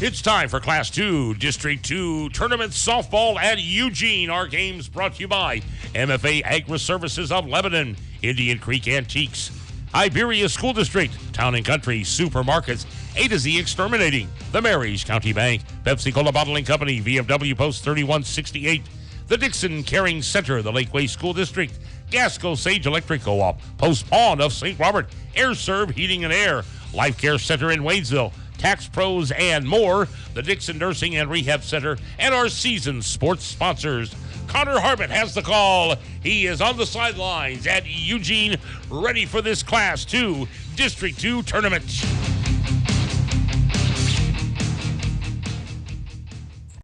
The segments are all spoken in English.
It's time for Class 2, District 2 Tournament Softball at Eugene. Our games brought to you by MFA Agri-Services of Lebanon, Indian Creek Antiques, Iberia School District, Town & Country Supermarkets, A to Z Exterminating, the Marys County Bank, Pepsi-Cola Bottling Company, VFW Post 3168, the Dixon Caring Center, the Lakeway School District, Gasco Sage Electric Co-op, Post Pond of St. Robert, Air Serve Heating and Air, Life Care Center in Waynesville, Tax Pros and more, the Dixon Nursing and Rehab Center, and our seasoned sports sponsors. Connor Harbert has the call. He is on the sidelines at Eugene, ready for this Class 2 District 2 tournament.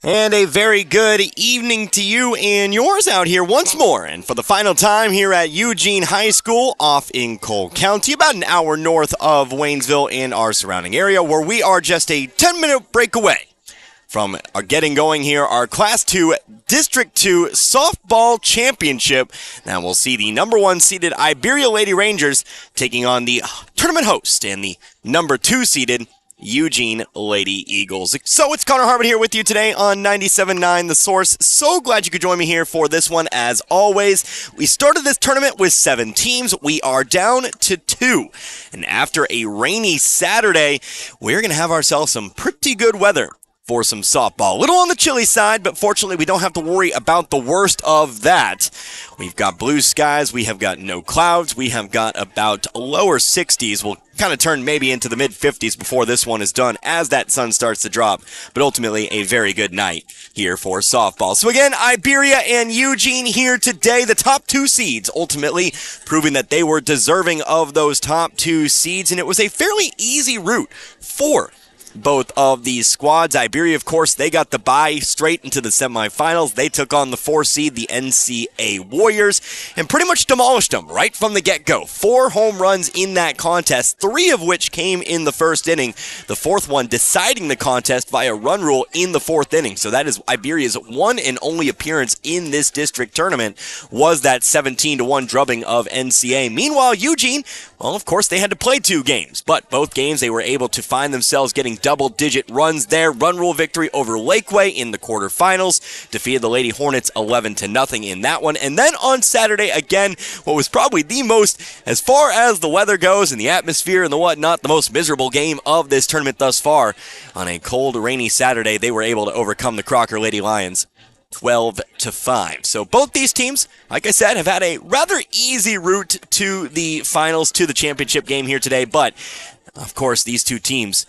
And a very good evening to you and yours out here once more. And for the final time here at Eugene High School off in Cole County, about an hour north of Waynesville and our surrounding area, where we are just a 10-minute break away from getting going here, our Class 2 District 2 Softball Championship. Now we'll see the number 1 seeded Iberia Lady Rangers taking on the tournament host and the number 2 seeded Eugene Lady Eagles. So it's Connor Harbert here with you today on 97.9 The Source. So glad you could join me here for this one as always. We started this tournament with 7 teams. We are down to 2. And after a rainy Saturday, we're going to have ourselves some pretty good weather for some softball. A little on the chilly side, but fortunately we don't have to worry about the worst of that. We've got blue skies, we have got no clouds, we have got about lower 60s. We'll kind of turn maybe into the mid 50s before this one is done as that sun starts to drop, but ultimately a very good night here for softball. So again, Iberia and Eugene here today, the top 2 seeds, ultimately proving that they were deserving of those top 2 seeds, and it was a fairly easy route for both of these squads. Iberia, of course, they got the bye straight into the semifinals. They took on the 4 seed, the NCA Warriors, and pretty much demolished them right from the get-go. 4 home runs in that contest, 3 of which came in the first inning. The 4th one deciding the contest via run rule in the 4th inning. So that is Iberia's one and only appearance in this district tournament, was that 17-1 drubbing of NCA. Meanwhile, Eugene, well, of course, they had to play 2 games, but both games they were able to find themselves getting double-digit runs there. Run rule victory over Lakeway in the quarterfinals. Defeated the Lady Hornets 11-0 in that one. And then on Saturday, again, what was probably the most, as far as the weather goes and the atmosphere and the whatnot, the most miserable game of this tournament thus far. On a cold, rainy Saturday, they were able to overcome the Crocker Lady Lions 12-5. So both these teams, like I said, have had a rather easy route to the finals, to the championship game here today. But, of course, these 2 teams,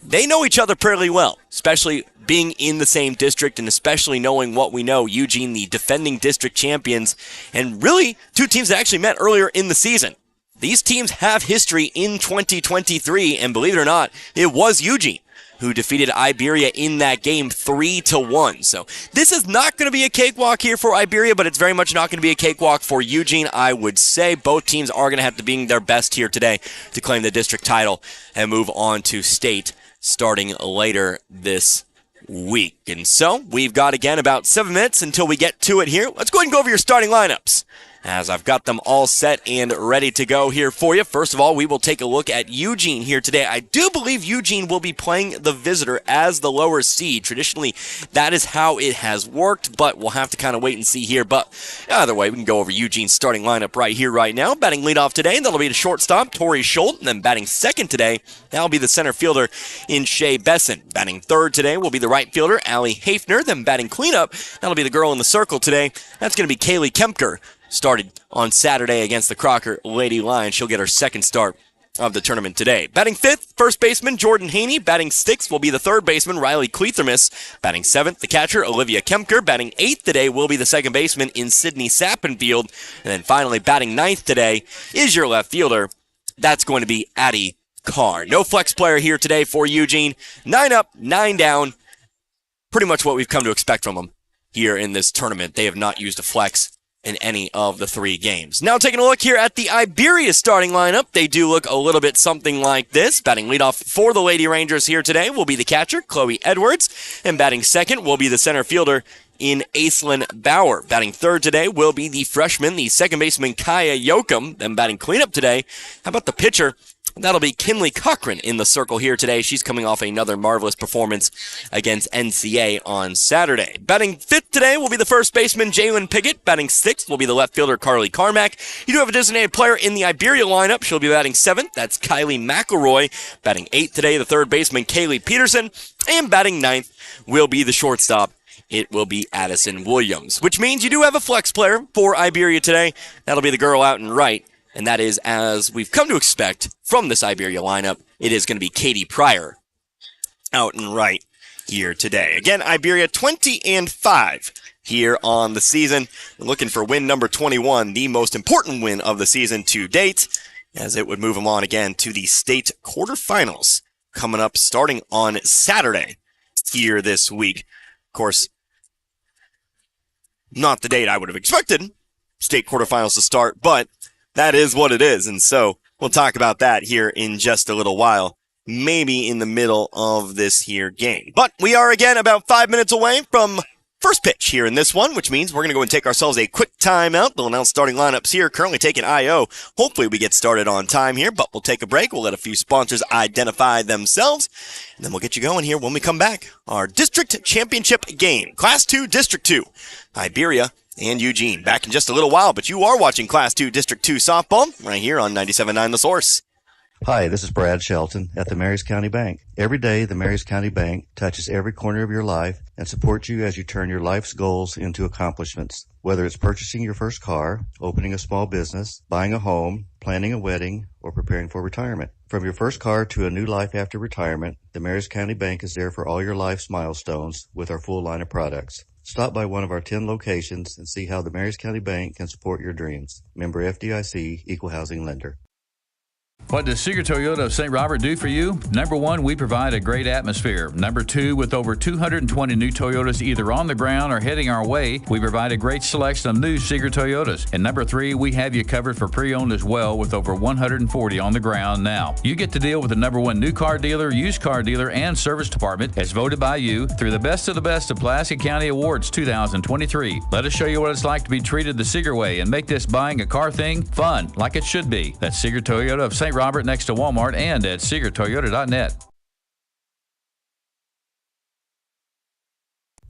they know each other fairly well, especially being in the same district and especially knowing what we know. Eugene, the defending district champions, and really 2 teams that actually met earlier in the season. These teams have history in 2023, and believe it or not, it was Eugene who defeated Iberia in that game 3-1. So this is not going to be a cakewalk here for Iberia, but it's very much not going to be a cakewalk for Eugene, I would say. Both teams are going to have to be their best here today to claim the district title and move on to state starting later this week. And so we've got, again, about 7 minutes until we get to it here. Let's go ahead and go over your starting lineups, as I've got them all set and ready to go here for you. First of all, we will take a look at Eugene here today. I do believe Eugene will be playing the visitor as the lower seed. Traditionally, that is how it has worked, but we'll have to kind of wait and see here. But either way, we can go over Eugene's starting lineup right here, right now. Batting leadoff today, that'll be the shortstop, Tori Schultz. And then batting second today, that'll be the center fielder in Shea Besson. Batting third today will be the right fielder, Allie Hafner. Then batting cleanup, that'll be the girl in the circle today. That's going to be Kaylee Kempker. Started on Saturday against the Crocker Lady Lions. She'll get her second start of the tournament today. Batting fifth, first baseman Jordan Haney. Batting sixth will be the third baseman Riley Cleathermus. Batting seventh, the catcher Olivia Kempker. Batting eighth today will be the second baseman in Sydney Sappenfield. And then finally, batting ninth today is your left fielder. That's going to be Addie Carr. No flex player here today for Eugene. 9 up, 9 down. Pretty much what we've come to expect from them here in this tournament. They have not used a flex in any of the 3 games. Now taking a look here at the Iberia starting lineup, they do look a little bit something like this. Batting leadoff for the Lady Rangers here today will be the catcher, Chloe Edwards, and batting second will be the center fielder in Aislinn Bauer. Batting third today will be the freshman, the second baseman, Kaya Yoakum. Then batting cleanup today, how about the pitcher, That'll be Kinley Cochran in the circle here today. She's coming off another marvelous performance against NCA on Saturday. Batting 5th today will be the first baseman Jalen Piggott. Batting 6th will be the left fielder Carly Carmack. You do have a designated player in the Iberia lineup. She'll be batting 7th. That's Kylie McElroy. Batting 8th today, the third baseman Kaylee Peterson. And batting 9th will be the shortstop. It will be Addison Williams, which means you do have a flex player for Iberia today. That'll be the girl out and right. And that is, as we've come to expect from this Iberia lineup, it is going to be Katie Pryor out and right here today. Again, Iberia 20-5 here on the season. We're looking for win number 21, the most important win of the season to date, as it would move them on again to the state quarterfinals coming up starting on Saturday here this week. Of course, not the date I would have expected state quarterfinals to start, but that is what it is, and so we'll talk about that here in just a little while, maybe in the middle of this here game. But we are, again, about 5 minutes away from first pitch here in this one, which means we're going to go and take ourselves a quick timeout. They'll announce starting lineups here, currently taking IO. Hopefully we get started on time here, but we'll take a break. We'll let a few sponsors identify themselves, and then we'll get you going here when we come back. Our district championship game, Class 2, District 2, Iberia and Eugene. Back in just a little while, but you are watching Class 2 District 2 softball right here on 97.9 The Source. Hi, this is Brad Shelton at the Marys County Bank. Every day, the Marys County Bank touches every corner of your life and supports you as you turn your life's goals into accomplishments. Whether it's purchasing your first car, opening a small business, buying a home, planning a wedding, or preparing for retirement. From your first car to a new life after retirement, the Marys County Bank is there for all your life's milestones with our full line of products. Stop by one of our 10 locations and see how the Marys County Bank can support your dreams. Member FDIC, Equal Housing Lender. What does Seeger Toyota of St. Robert do for you? Number 1, we provide a great atmosphere. Number 2, with over 220 new Toyotas either on the ground or heading our way, we provide a great selection of new Seeger Toyotas. And number 3, we have you covered for pre-owned as well with over 140 on the ground now. You get to deal with the number 1 new car dealer, used car dealer, and service department as voted by you through the best of Pulaski County Awards 2023. Let us show you what it's like to be treated the Seeger way and make this buying a car thing fun like it should be. That's Seeger Toyota of St. Robert next to Walmart and at SeegerToyota.net.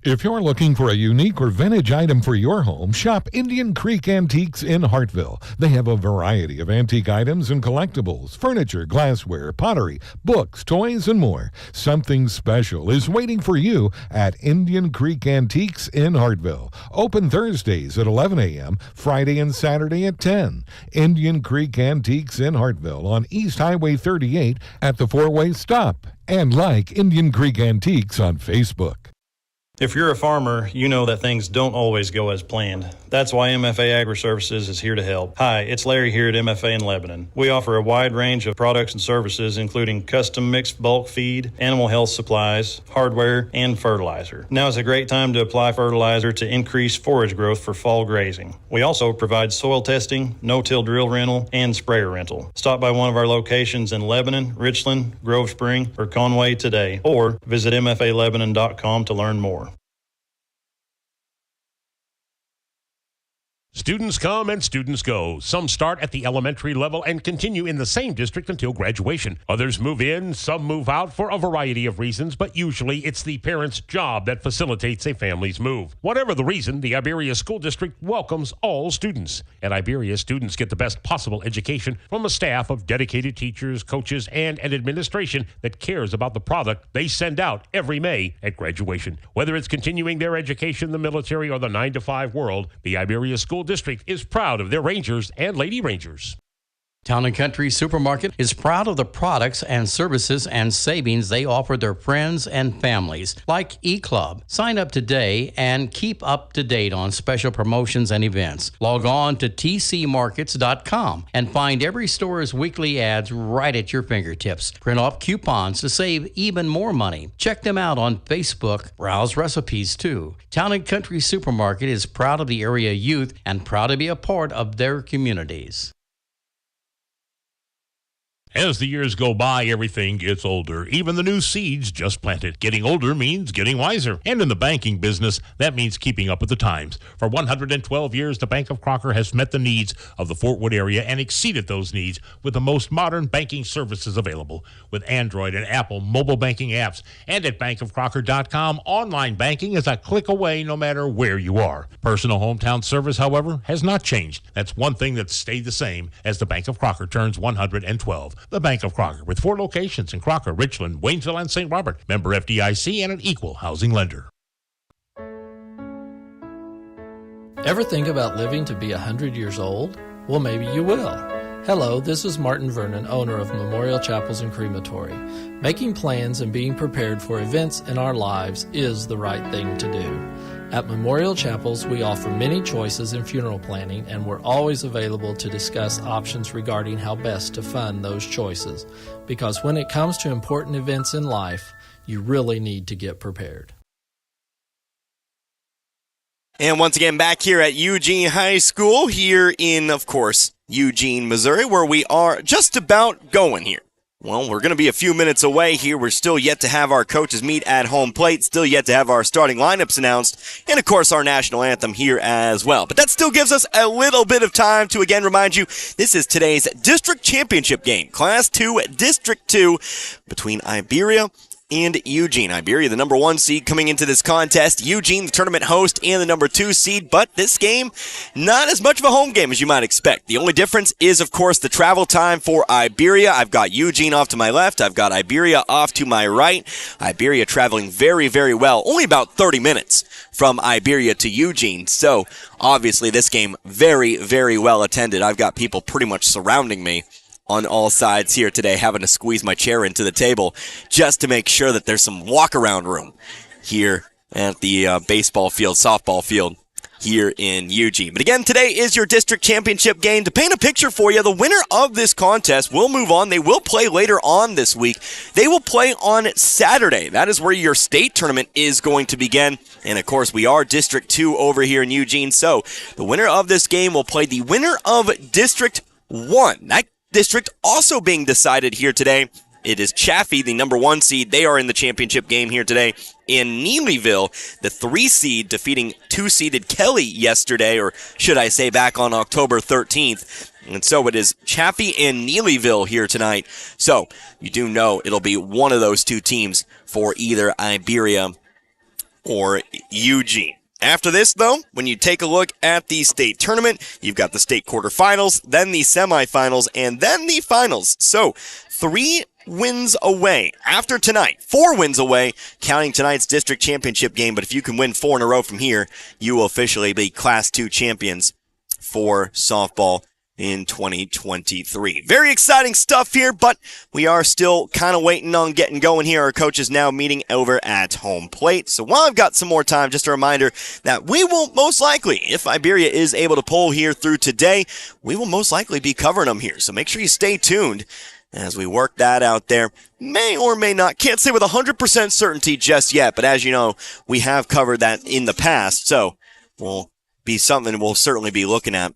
If you're looking for a unique or vintage item for your home, shop Indian Creek Antiques in Hartville. They have a variety of antique items and collectibles, furniture, glassware, pottery, books, toys, and more. Something special is waiting for you at Indian Creek Antiques in Hartville. Open Thursdays at 11 a.m., Friday and Saturday at 10. Indian Creek Antiques in Hartville on East Highway 38 at the four-way stop. And like Indian Creek Antiques on Facebook. If you're a farmer, you know that things don't always go as planned. That's why MFA Agri-Services is here to help. Hi, it's Larry here at MFA in Lebanon. We offer a wide range of products and services, including custom mixed bulk feed, animal health supplies, hardware, and fertilizer. Now is a great time to apply fertilizer to increase forage growth for fall grazing. We also provide soil testing, no-till drill rental, and sprayer rental. Stop by one of our locations in Lebanon, Richland, Grove Spring, or Conway today, or visit mfalebanon.com to learn more. Students come and students go. Some start at the elementary level and continue in the same district until graduation. Others move in, some move out for a variety of reasons, but usually it's the parent's job that facilitates a family's move. Whatever the reason, the Iberia School District welcomes all students. At Iberia, students get the best possible education from a staff of dedicated teachers, coaches, and an administration that cares about the product they send out every May at graduation. Whether it's continuing their education in the military or the 9-to-5 world, the Iberia School District is proud of their Rangers and Lady Rangers. Town & Country Supermarket is proud of the products and services and savings they offer their friends and families, like eClub. Sign up today and keep up to date on special promotions and events. Log on to tcmarkets.com and find every store's weekly ads right at your fingertips. Print off coupons to save even more money. Check them out on Facebook. Browse recipes, too. Town & Country Supermarket is proud of the area youth and proud to be a part of their communities. As the years go by, everything gets older. Even the new seeds just planted. Getting older means getting wiser. And in the banking business, that means keeping up with the times. For 112 years, the Bank of Crocker has met the needs of the Fort Wood area and exceeded those needs with the most modern banking services available. With Android and Apple mobile banking apps. And at bankofcrocker.com, online banking is a click away no matter where you are. Personal hometown service, however, has not changed. That's one thing that's stayed the same as the Bank of Crocker turns 112. The Bank of Crocker, with 4 locations in Crocker, Richland, Waynesville, and St. Robert. Member FDIC and an equal housing lender. Ever think about living to be 100 years old? Well, maybe you will. Hello, this is Martin Vernon, owner of Memorial Chapels and Crematory. Making plans and being prepared for events in our lives is the right thing to do. At Memorial Chapels, we offer many choices in funeral planning, and we're always available to discuss options regarding how best to fund those choices. Because when it comes to important events in life, you really need to get prepared. And once again, back here at Eugene High School, here in, of course, Eugene, Missouri, where we are just about going here. Well, we're going to be a few minutes away here. We're still yet to have our coaches meet at home plate, still yet to have our starting lineups announced, and of course our national anthem here as well. But that still gives us a little bit of time to again remind you, this is today's district championship game, Class 2, District 2, between Iberia and Eugene. Iberia, the number 1 seed coming into this contest. Eugene, the tournament host, and the number 2 seed. But this game, not as much of a home game as you might expect. The only difference is, of course, the travel time for Iberia. I've got Eugene off to my left. I've got Iberia off to my right. Iberia traveling very, very well. Only about 30 minutes from Iberia to Eugene. So, obviously, this game very, very well attended. I've got people pretty much surrounding me on all sides here today, having to squeeze my chair into the table just to make sure that there's some walk-around room here at the baseball field, softball field here in Eugene. But again, today is your district championship game. To paint a picture for you, the winner of this contest will move on. They will play later on this week. They will play on Saturday. That is where your state tournament is going to begin. And of course, we are District 2 over here in Eugene. So the winner of this game will play the winner of District 1. That district also being decided here today. It is Chaffee, the number 1 seed. They are in the championship game here today. In Neelyville, the 3 seed defeating 2-seeded Kelly yesterday, or should I say back on October 13th. And so it is Chaffee and Neelyville here tonight. So you do know it'll be one of those 2 teams for either Iberia or Eugene. After this, though, when you take a look at the state tournament, you've got the state quarterfinals, then the semifinals, and then the finals. So, 3 wins away after tonight. 4 wins away, counting tonight's district championship game. But if you can win 4 in a row from here, you will officially be Class 2 champions for softball in 2023. Very exciting stuff here, but we are still kind of waiting on getting going here. Our coaches now meeting over at home plate. So while I've got some more time, just a reminder that we will most likely, if Iberia is able to pull here through today, we will most likely be covering them here. So make sure you stay tuned as we work that out there. May or may not, can't say with 100% certainty just yet, but as you know, we have covered that in the past, so will be something we'll certainly be looking at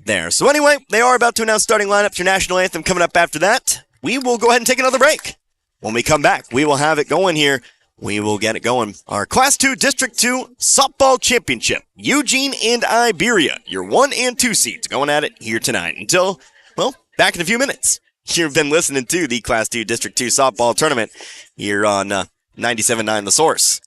there. So anyway, they are about to announce starting lineups. Your national anthem coming up after that. We will go ahead and take another break. When we come back, we will have it going here. We will get it going. Our Class 2 District 2 Softball Championship. Eugene and Iberia, your 1 and 2 seeds going at it here tonight. Until, well, back in a few minutes. You've been listening to the Class 2 District 2 Softball Tournament here on 97.9 The Source.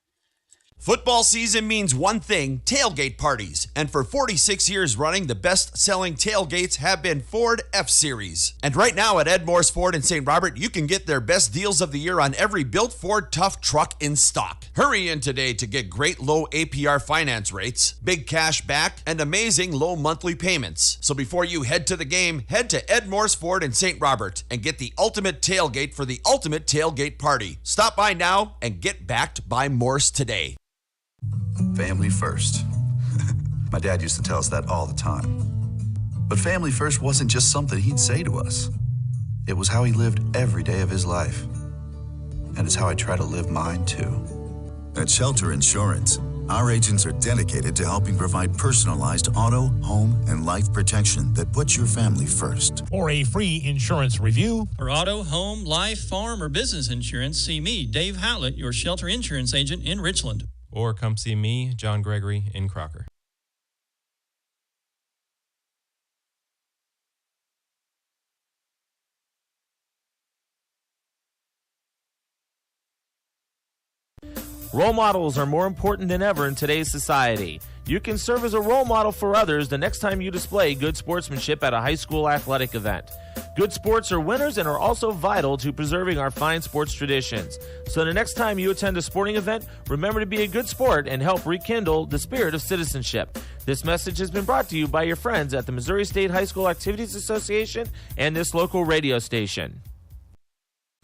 Football season means one thing, tailgate parties. And for 46 years running, the best-selling tailgates have been Ford F-Series. And right now at Ed Moore's Ford in St. Robert, you can get their best deals of the year on every built Ford Tough truck in stock. Hurry in today to get great low APR finance rates, big cash back, and amazing low monthly payments. So before you head to the game, head to Ed Moore's Ford in St. Robert and get the ultimate tailgate for the ultimate tailgate party. Stop by now and get backed by Morse today. Family first. My dad used to tell us that all the time. But family first wasn't just something he'd say to us. It was how he lived every day of his life. And it's how I try to live mine too. At Shelter Insurance, Our agents are dedicated to helping provide personalized auto, home, and life protection that puts your family first. For a free insurance review, for auto, home, life, farm, or business insurance, see me, Dave Howlett, your shelter insurance agent in Richland. Or come see me, John Gregory, in Crocker. Role models are more important than ever in today's society. You can serve as a role model for others the next time you display good sportsmanship at a high school athletic event. Good sports are winners and are also vital to preserving our fine sports traditions. So the next time you attend a sporting event, remember to be a good sport and help rekindle the spirit of citizenship. This message has been brought to you by your friends at the Missouri State High School Activities Association and this local radio station.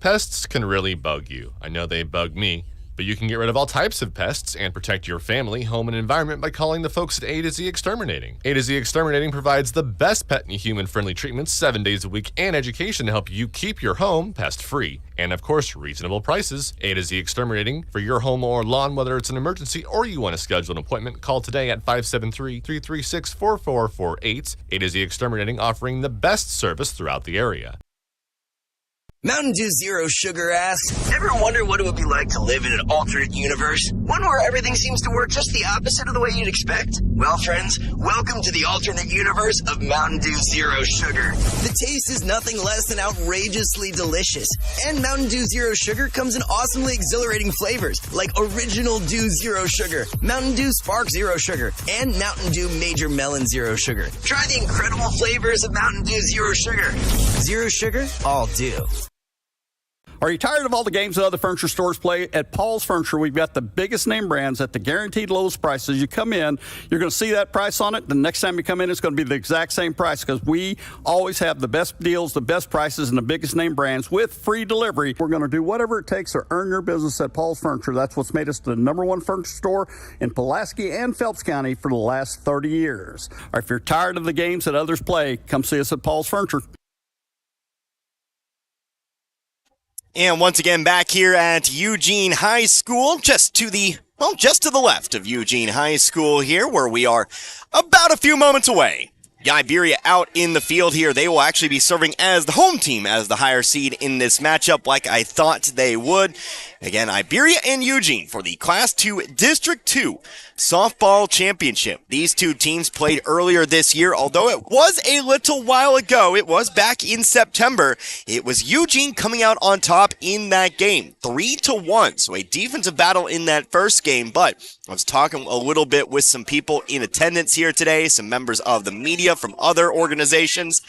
Pests can really bug you. I know they bug me. But you can get rid of all types of pests and protect your family, home, and environment by calling the folks at A to Z Exterminating. A to Z Exterminating provides the best pet and human-friendly treatments 7 days a week and education to help you keep your home pest-free. And of course, reasonable prices. A to Z Exterminating for your home or lawn, whether it's an emergency or you want to schedule an appointment, call today at 573-336-4448. A to Z Exterminating, offering the best service throughout the area. Mountain Dew Zero Sugar asks, ever wonder what it would be like to live in an alternate universe? One where everything seems to work just the opposite of the way you'd expect? Well, friends, welcome to the alternate universe of Mountain Dew Zero Sugar. The taste is nothing less than outrageously delicious. And Mountain Dew Zero Sugar comes in awesomely exhilarating flavors like Original Dew Zero Sugar, Mountain Dew Spark Zero Sugar, and Mountain Dew Major Melon Zero Sugar. Try the incredible flavors of Mountain Dew Zero Sugar. Zero Sugar, all dew. Are you tired of all the games that other furniture stores play? At Paul's Furniture, we've got the biggest name brands at the guaranteed lowest prices. You come in, you're going to see that price on it. The next time you come in, it's going to be the exact same price because we always have the best deals, the best prices, and the biggest name brands with free delivery. We're going to do whatever it takes to earn your business at Paul's Furniture. That's what's made us the #1 furniture store in Pulaski and Phelps County for the last 30 years. Or if you're tired of the games that others play, come see us at Paul's Furniture. And once again, back here at Eugene High School, just to the left of Eugene High School here, where we are about a few moments away. Iberia out in the field here. They will actually be serving as the home team as the higher seed in this matchup, like I thought they would. Again, Iberia and Eugene for the Class 2 District 2 Softball Championship. These two teams played earlier this year, although it was a little while ago. It was back in September. It was Eugene coming out on top in that game, 3-1. So a defensive battle in that first game, but I was talking a little bit with some people in attendance here today, some members of the media from other organizations,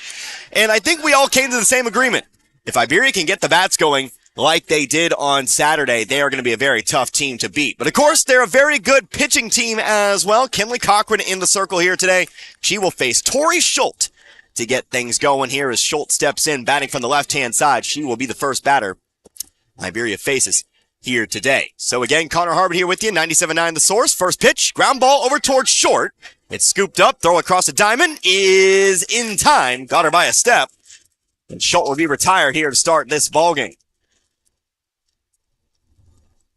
and I think we all came to the same agreement. If Iberia can get the bats going like they did on Saturday, they are going to be a very tough team to beat. But of course, they're a very good pitching team as well. Kinley Cochran in the circle here today. She will face Tori Schultz to get things going here as Schultz steps in, batting from the left-hand side. She will be the first batter Iberia faces here today. So again, Connor Harbert here with you, 97.9 The Source. First pitch, ground ball over towards short. It's scooped up, throw across the diamond, is in time. Got her by a step. And Schultz will be retired here to start this ballgame.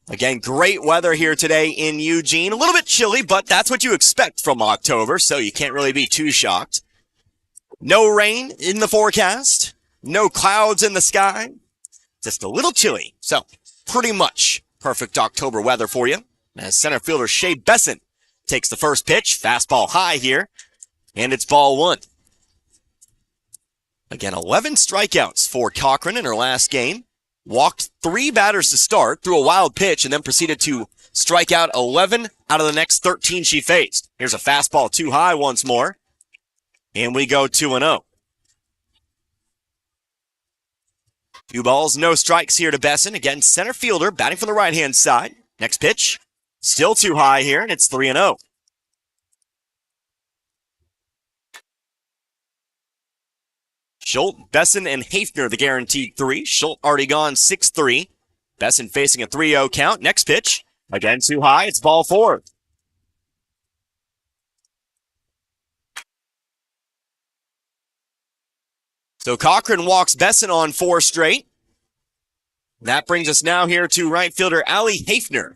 Again, great weather here today in Eugene. A little bit chilly, but that's what you expect from October, so you can't really be too shocked. No rain in the forecast. No clouds in the sky. Just a little chilly. So, pretty much perfect October weather for you. As center fielder Shea Besson takes the first pitch. Fastball high here. And it's ball one. Again, 11 strikeouts for Cochran in her last game. Walked 3 batters to start, threw a wild pitch, and then proceeded to strike out 11 out of the next 13 she faced. Here's a fastball too high once more. And we go 2-0. 2 balls, no strikes here to Besson. Again, center fielder, batting from the right-hand side. Next pitch, still too high here, and it's 3-0. Schultz, Besson, and Hafner, the guaranteed 3. Schultz already gone 6-3. Besson facing a 3-0 count. Next pitch, again too high. It's ball 4. So Cochran walks Besson on 4 straight. That brings us now here to right fielder Allie Hafner.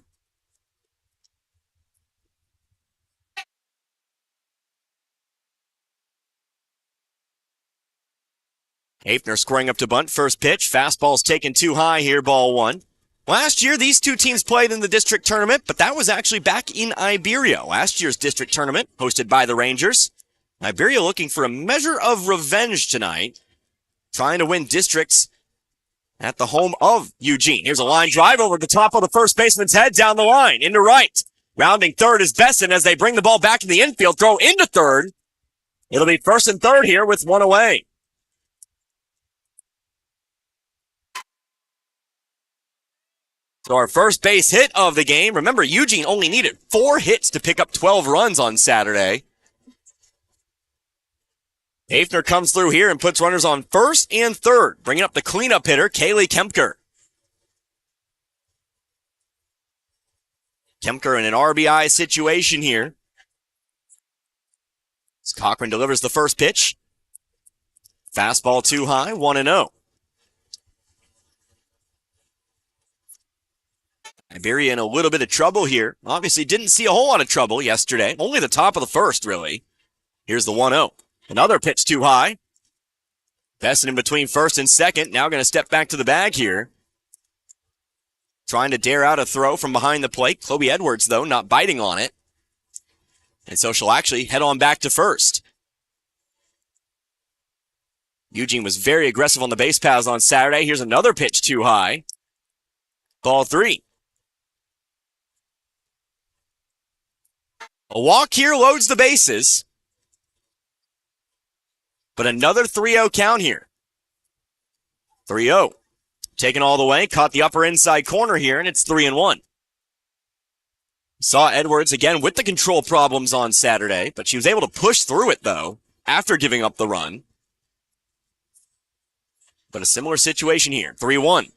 Hafner squaring up to bunt. First pitch. Fastball's taken too high here. Ball one. Last year, these two teams played in the district tournament, but that was actually back in Iberia. Last year's district tournament, hosted by the Rangers. Iberia looking for a measure of revenge tonight, trying to win districts at the home of Eugene. Here's a line drive over the top of the first baseman's head, down the line, into right. Rounding third is Besson as they bring the ball back in the infield, throw into third. It'll be first and third here with one away. So our first base hit of the game. Remember, Eugene only needed 4 hits to pick up 12 runs on Saturday. Hafner comes through here and puts runners on first and third, bringing up the cleanup hitter, Kaylee Kempker. Kempker in an RBI situation here. As Cochran delivers the first pitch. Fastball too high, 1-0. Iberia in a little bit of trouble here. Obviously didn't see a whole lot of trouble yesterday. Only the top of the first, really. Here's the 1-0. Another pitch too high. Besson in between first and second. Now going to step back to the bag here. Trying to dare out a throw from behind the plate. Chloe Edwards, though, not biting on it. And so she'll actually head on back to first. Eugene was very aggressive on the base paths on Saturday. Here's another pitch too high. Ball 3. A walk here loads the bases. But another 3-0 count here. 3-0. Taken all the way, caught the upper inside corner here, and it's 3-1. Saw Edwards again with the control problems on Saturday, but she was able to push through it, though, after giving up the run. But a similar situation here. 3-1.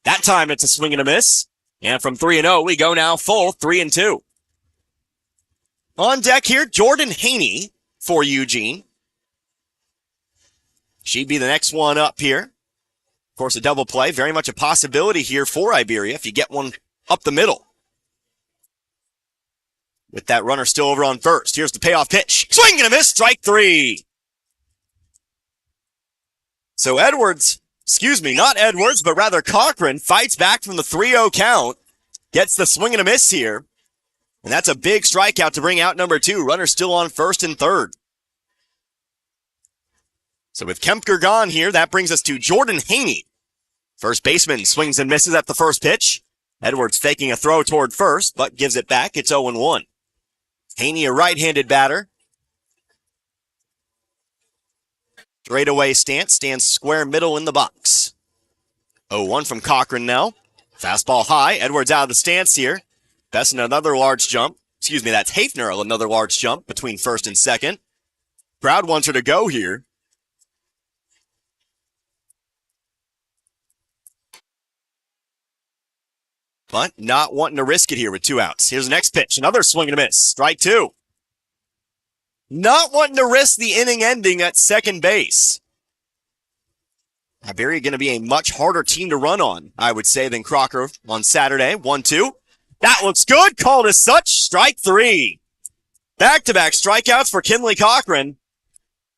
That time it's a swing and a miss. And from 3-0, we go now full 3-2. On deck here, Jordan Haney for Eugene. She'd be the next one up here. Of course, a double play. Very much a possibility here for Iberia if you get one up the middle. With that runner still over on first. Here's the payoff pitch. Swing and a miss. Strike 3. So not Edwards, but rather Cochran fights back from the 3-0 count. Gets the swing and a miss here. And that's a big strikeout to bring out number 2. Runner still on first and third. So with Kempker gone here, that brings us to Jordan Haney. First baseman swings and misses at the first pitch. Edwards faking a throw toward first, but gives it back. It's 0-1. Haney, a right-handed batter. Straightaway stance, stands square middle in the box. 0-1 from Cochran now. Fastball high. Edwards out of the stance here. Besson another large jump. That's Hafner, another large jump between first and second. Crowd wants her to go here. But not wanting to risk it here with 2 outs. Here's the next pitch. Another swing and a miss. Strike 2. Not wanting to risk the inning ending at second base. Iberia going to be a much harder team to run on, I would say, than Crocker on Saturday. 1-2. That looks good. Called as such. Strike 3. Back-to-back strikeouts for Kinley Cochran.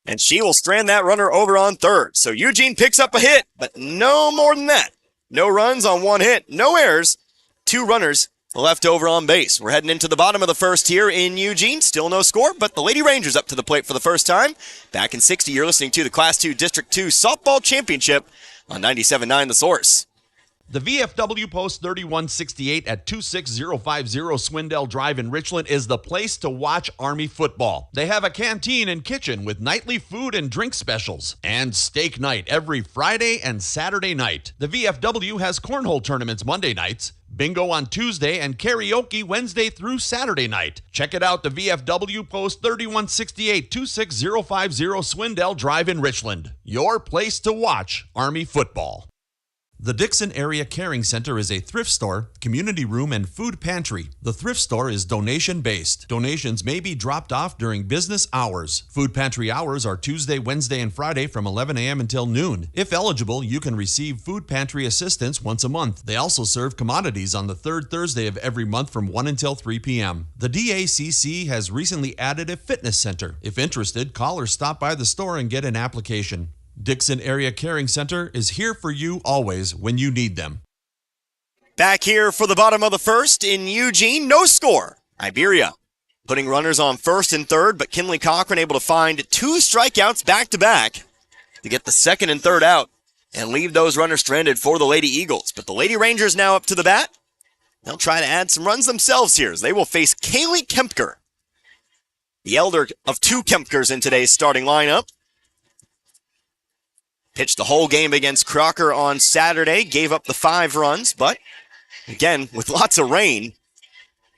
And she will strand that runner over on third. So Eugene picks up a hit, but no more than that. No runs on 1 hit. No errors. 2 runners left over on base. We're heading into the bottom of the first here in Eugene. Still no score, but the Lady Rangers up to the plate for the first time. Back in 60, you're listening to the Class 2 District 2 Softball Championship on 97.9 The Source. The VFW Post 3168 at 26050 Swindell Drive in Richland is the place to watch Army football. They have a canteen and kitchen with nightly food and drink specials and steak night every Friday and Saturday night. The VFW has cornhole tournaments Monday nights, bingo on Tuesday, and karaoke Wednesday through Saturday night. Check it out, the VFW Post 3168 26050 Swindell Drive in Richland. Your place to watch Army football. The Dixon Area Caring Center is a thrift store, community room, and food pantry. The thrift store is donation-based. Donations may be dropped off during business hours. Food pantry hours are Tuesday, Wednesday, and Friday from 11 a.m. until noon. If eligible, you can receive food pantry assistance once a month. They also serve commodities on the third Thursday of every month from 1 until 3 p.m. The DACC has recently added a fitness center. If interested, call or stop by the store and get an application. Dixon Area Caring Center is here for you always when you need them. Back here for the bottom of the first in Eugene, no score. Iberia putting runners on first and third, but Kinley Cochran able to find 2 strikeouts back-to-back to get the second and third out and leave those runners stranded for the Lady Eagles. But the Lady Rangers now up to the bat. They'll try to add some runs themselves here as they will face Kaylee Kempker, the elder of 2 Kempkers in today's starting lineup. Pitched the whole game against Crocker on Saturday, gave up the 5 runs, but again, with lots of rain,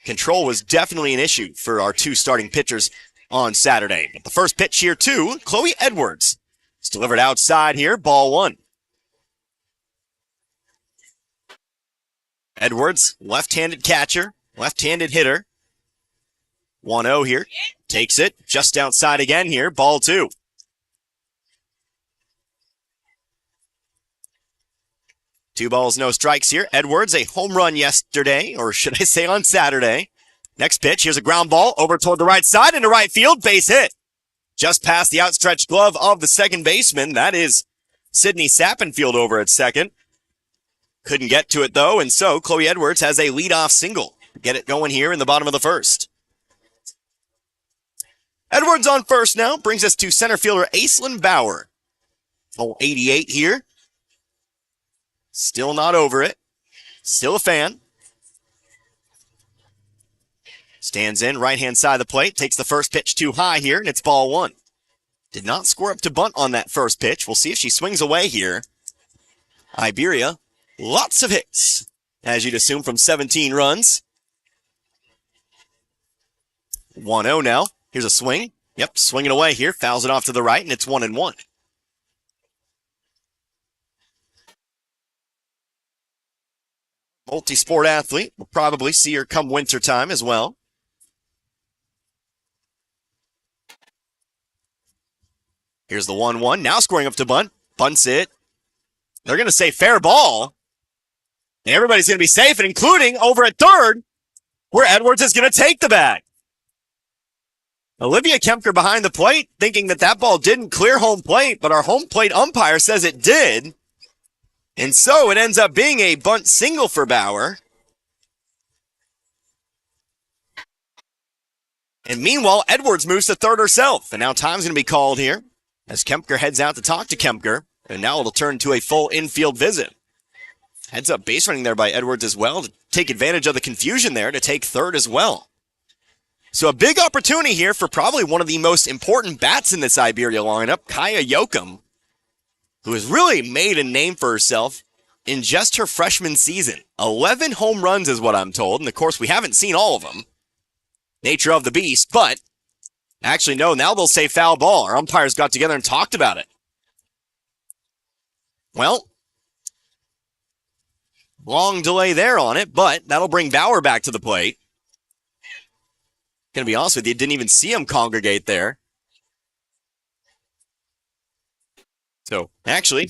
control was definitely an issue for our 2 starting pitchers on Saturday. But the first pitch here, too, Chloe Edwards. It's delivered outside here, ball 1. Edwards, left-handed catcher, left-handed hitter. 1-0 here. Takes it just outside again here, ball 2. Two balls, no strikes here. Edwards, a home run yesterday, or should I say on Saturday. Next pitch, here's a ground ball over toward the right side into right field, base hit. Just past the outstretched glove of the second baseman. That is Sydney Sappenfield over at second. Couldn't get to it though, and so Chloe Edwards has a leadoff single. Get it going here in the bottom of the first. Edwards on first now, brings us to center fielder Aislinn Bauer. 88 here. Still not over it. Still a fan. Stands in, right-hand side of the plate. Takes the first pitch too high here, and it's ball 1. Did not score up to bunt on that first pitch. We'll see if she swings away here. Iberia, lots of hits, as you'd assume from 17 runs. 1-0 now. Here's a swing. Yep, swinging away here. Fouls it off to the right, and it's 1-1. Multi-sport athlete. We'll probably see her come winter time as well. Here's the 1-1. Now scoring up to bunt. Bunts it. They're going to say fair ball. And everybody's going to be safe, and including over at third, where Edwards is going to take the bag. Olivia Kempker behind the plate, thinking that that ball didn't clear home plate, but our home plate umpire says it did. And so it ends up being a bunt single for Bauer. And meanwhile, Edwards moves to third herself. And now time's going to be called here as Kempker heads out to talk to Kempker. And now it'll turn to a full infield visit. Heads up base running there by Edwards as well to take advantage of the confusion there to take third as well. So a big opportunity here for probably one of the most important bats in this Iberia lineup, Kaya Yoakum, who has really made a name for herself in just her freshman season. 11 home runs is what I'm told, and of course we haven't seen all of them. Nature of the beast, but actually no, now they'll say foul ball. Our umpires got together and talked about it. Well, long delay there on it, but that'll bring Bauer back to the plate. Gonna be honest with you, didn't even see him congregate there. So, actually,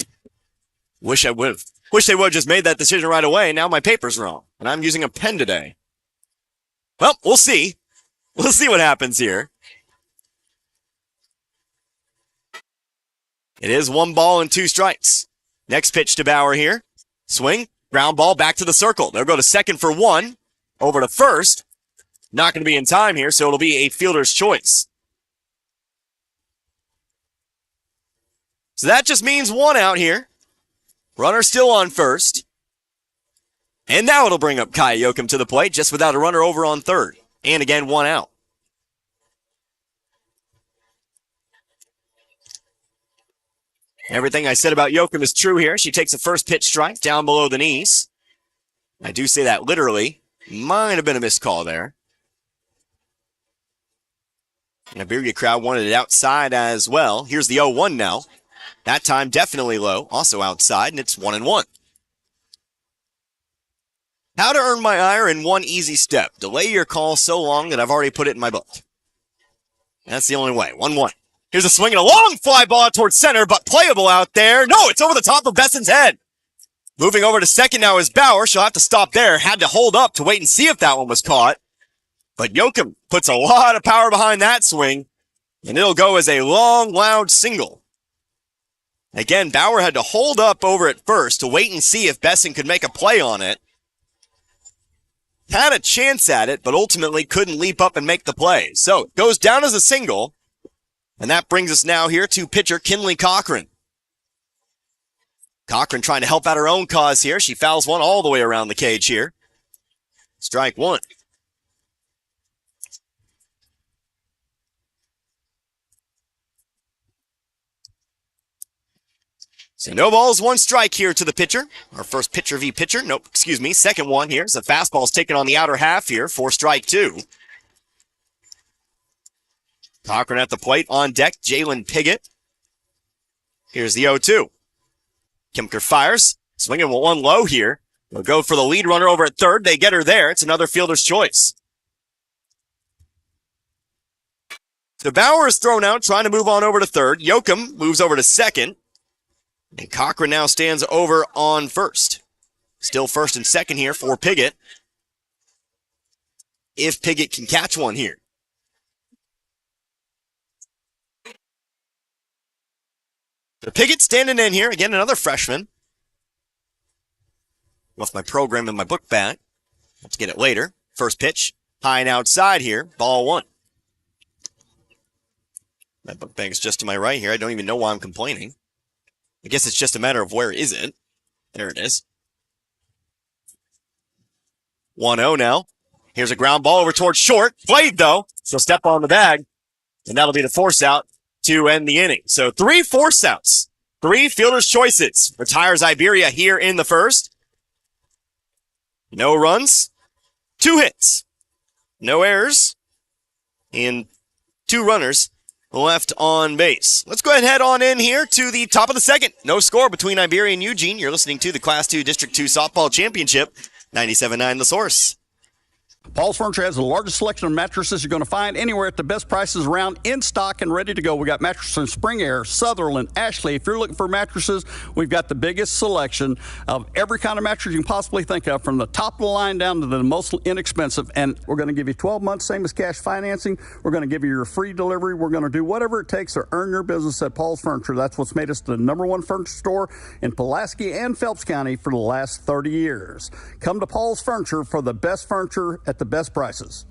wish they would have just made that decision right away. Now my paper's wrong, and I'm using a pen today. Well, we'll see. We'll see what happens here. It is 1 ball and 2 strikes. Next pitch to Bauer here. Swing, ground ball back to the circle. They'll go to second for 1, over to first. Not going to be in time here, so it'll be a fielder's choice. So that just means 1 out here. Runner still on first. And now it'll bring up Kaya Yoakum to the plate just without a runner over on third. And again, 1 out. Everything I said about Yoakum is true here. She takes a first pitch strike down below the knees. I do say that literally. Might have been a missed call there. And Iberia crowd wanted it outside as well. Here's the 0-1 now. That time definitely low, also outside, and it's 1-1. How to earn my ire in 1 easy step. Delay your call so long that I've already put it in my book. That's the only way. 1-1. Here's a swing and a long fly ball towards center, but playable out there. No, it's over the top of Besson's head. Moving over to second now is Bauer. She'll have to stop there. Had to hold up to wait and see if that one was caught. But Yoakum puts a lot of power behind that swing, and it'll go as a long, loud single. Again, Bauer had to hold up over at first to wait and see if Besson could make a play on it. Had a chance at it, but ultimately couldn't leap up and make the play. So it goes down as a single, and that brings us now here to pitcher Kinley Cochran. Cochran trying to help out her own cause here. She fouls one all the way around the cage here. Strike one. So no balls, one strike here to the pitcher. Our first pitcher v. pitcher. Nope, excuse me, second one here. So fastball's taken on the outer half here for strike two. Cochran at the plate on deck, Jalen Piggott. Here's the 0-2. Kemker fires, swinging with one low here. They'll go for the lead runner over at third. They get her there. It's another fielder's choice. So Bauer is thrown out, trying to move on over to third. Yoakum moves over to second. And Cochran now stands over on first. Still first and second here for Piggott. If Piggott can catch one here. So Piggott standing in here. Again, another freshman. Left my program in my book bag. Let's get it later. First pitch. High and outside here. Ball one. My book bag's just to my right here. I don't even know why I'm complaining. I guess it's just a matter of where is it. There it is. 1-0 now. Here's a ground ball over towards short. Played, though. She'll step on the bag. And that'll be the force out to end the inning. So 3 force outs. 3 fielder's choices. Retires Iberia here in the first. No runs. 2 hits. No errors. And 2 runners left on base. Let's go ahead and head on in here to the top of the second. No score between Iberia and Eugene. You're listening to the Class 2 District 2 Softball Championship. 97.9 The Source. Paul's Furniture has the largest selection of mattresses you're going to find anywhere at the best prices around, in stock and ready to go. We got mattresses in Spring Air, Sutherland, Ashley. If you're looking for mattresses, we've got the biggest selection of every kind of mattress you can possibly think of, from the top of the line down to the most inexpensive. And we're going to give you 12 months, same as cash financing. We're going to give you your free delivery. We're going to do whatever it takes to earn your business at Paul's Furniture. That's what's made us the #1 furniture store in Pulaski and Phelps County for the last 30 years. Come to Paul's Furniture for the best furniture at the best prices.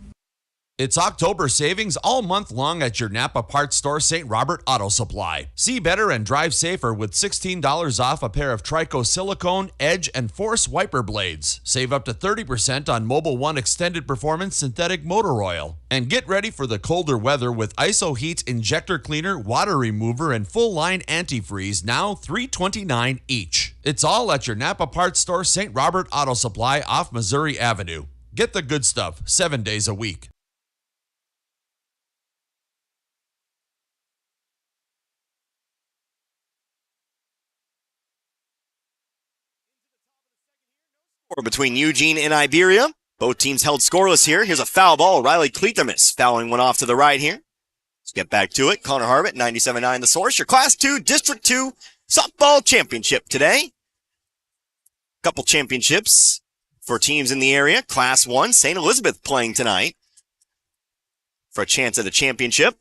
It's October savings all month long at your Napa Parts Store St. Robert Auto Supply. See better and drive safer with $16 off a pair of Trico Silicone, Edge, and Force wiper blades. Save up to 30% on Mobile One Extended Performance Synthetic Motor Oil. And get ready for the colder weather with ISO Heat Injector Cleaner, Water Remover, and Full Line Antifreeze, now $3.29 each. It's all at your Napa Parts Store St. Robert Auto Supply off Missouri Avenue. Get the good stuff 7 days a week. Between Eugene and Iberia. Both teams held scoreless here. Here's a foul ball. Riley Cleethermis fouling one off to the right here. Let's get back to it. Connor Harvett, 97.9 The Source. Your Class 2 District 2 Softball Championship today. Couple championships for teams in the area. Class 1, St. Elizabeth playing tonight for a chance at a championship.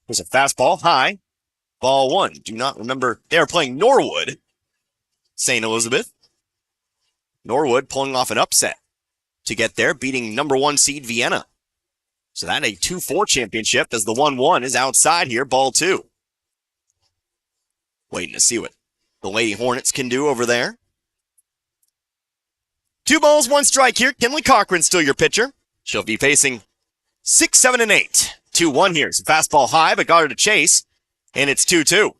There's a fastball high. Ball one. Do not remember. They are playing Norwood. St. Elizabeth. Norwood pulling off an upset to get there, beating #1 seed Vienna. So that a 2-4 championship as the 1-1 is outside here, ball two. Waiting to see what the Lady Hornets can do over there. 2 balls, 1 strike here. Kinley Cochran still your pitcher. She'll be facing 6, 7, and 8. 2-1 here. Some fastball high, but got her to chase, and it's 2-2.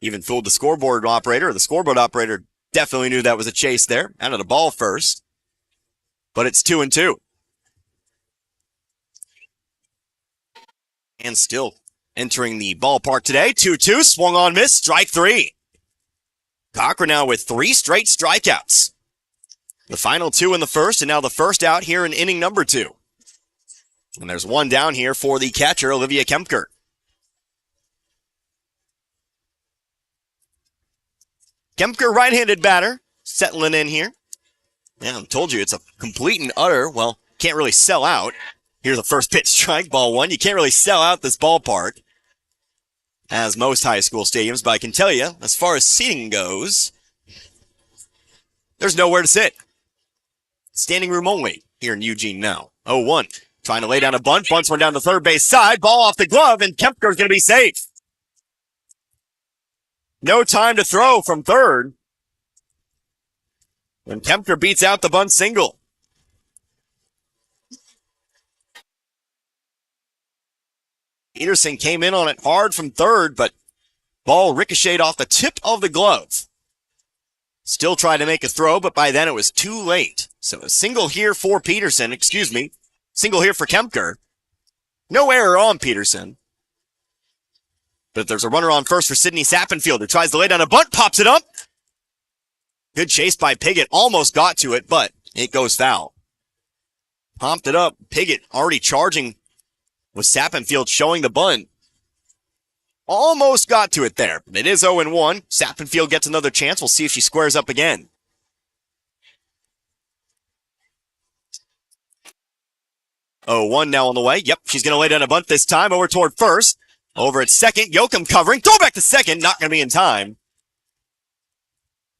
Even fooled the scoreboard operator. The scoreboard operator definitely knew that was a chase there. Out of the ball first. But it's 2-2. And still entering the ballpark today. 2-2. Swung on, miss. Strike 3. Cochran now with 3 straight strikeouts. The final 2 in the first, and now the first out here in inning number 2. And there's 1 down here for the catcher, Olivia Kemker. Kemker, right-handed batter, settling in here. Yeah, I told you it's a complete and utter, well, can't really sell out. Here's the first pitch, strike, ball 1. You can't really sell out this ballpark. as most high school stadiums, but I can tell you, as far as seating goes, there's nowhere to sit. Standing room only here in Eugene now. 0-1. Trying to lay down a bunt. Bunts one down the third base side. Ball off the glove, and Kempker's going to be safe. No time to throw from third. And Kempker beats out the bunt single. Peterson came in on it hard from third, but ball ricocheted off the tip of the glove. Still tried to make a throw, but by then it was too late. So a single here for Peterson, single here for Kempker. No error on Peterson. But there's a runner on first for Sidney Sappenfield, who tries to lay down a bunt, pops it up. Good chase by Piggott, almost got to it, but it goes foul. Popped it up, Piggott already charging with Sappenfield showing the bunt. Almost got to it there. It is 0-1. Sappenfield gets another chance. We'll see if she squares up again. Oh, 1 now on the way. Yep, she's going to lay down a bunt this time over toward first. Over at second, Yoakum covering. Throw back to second. Not going to be in time.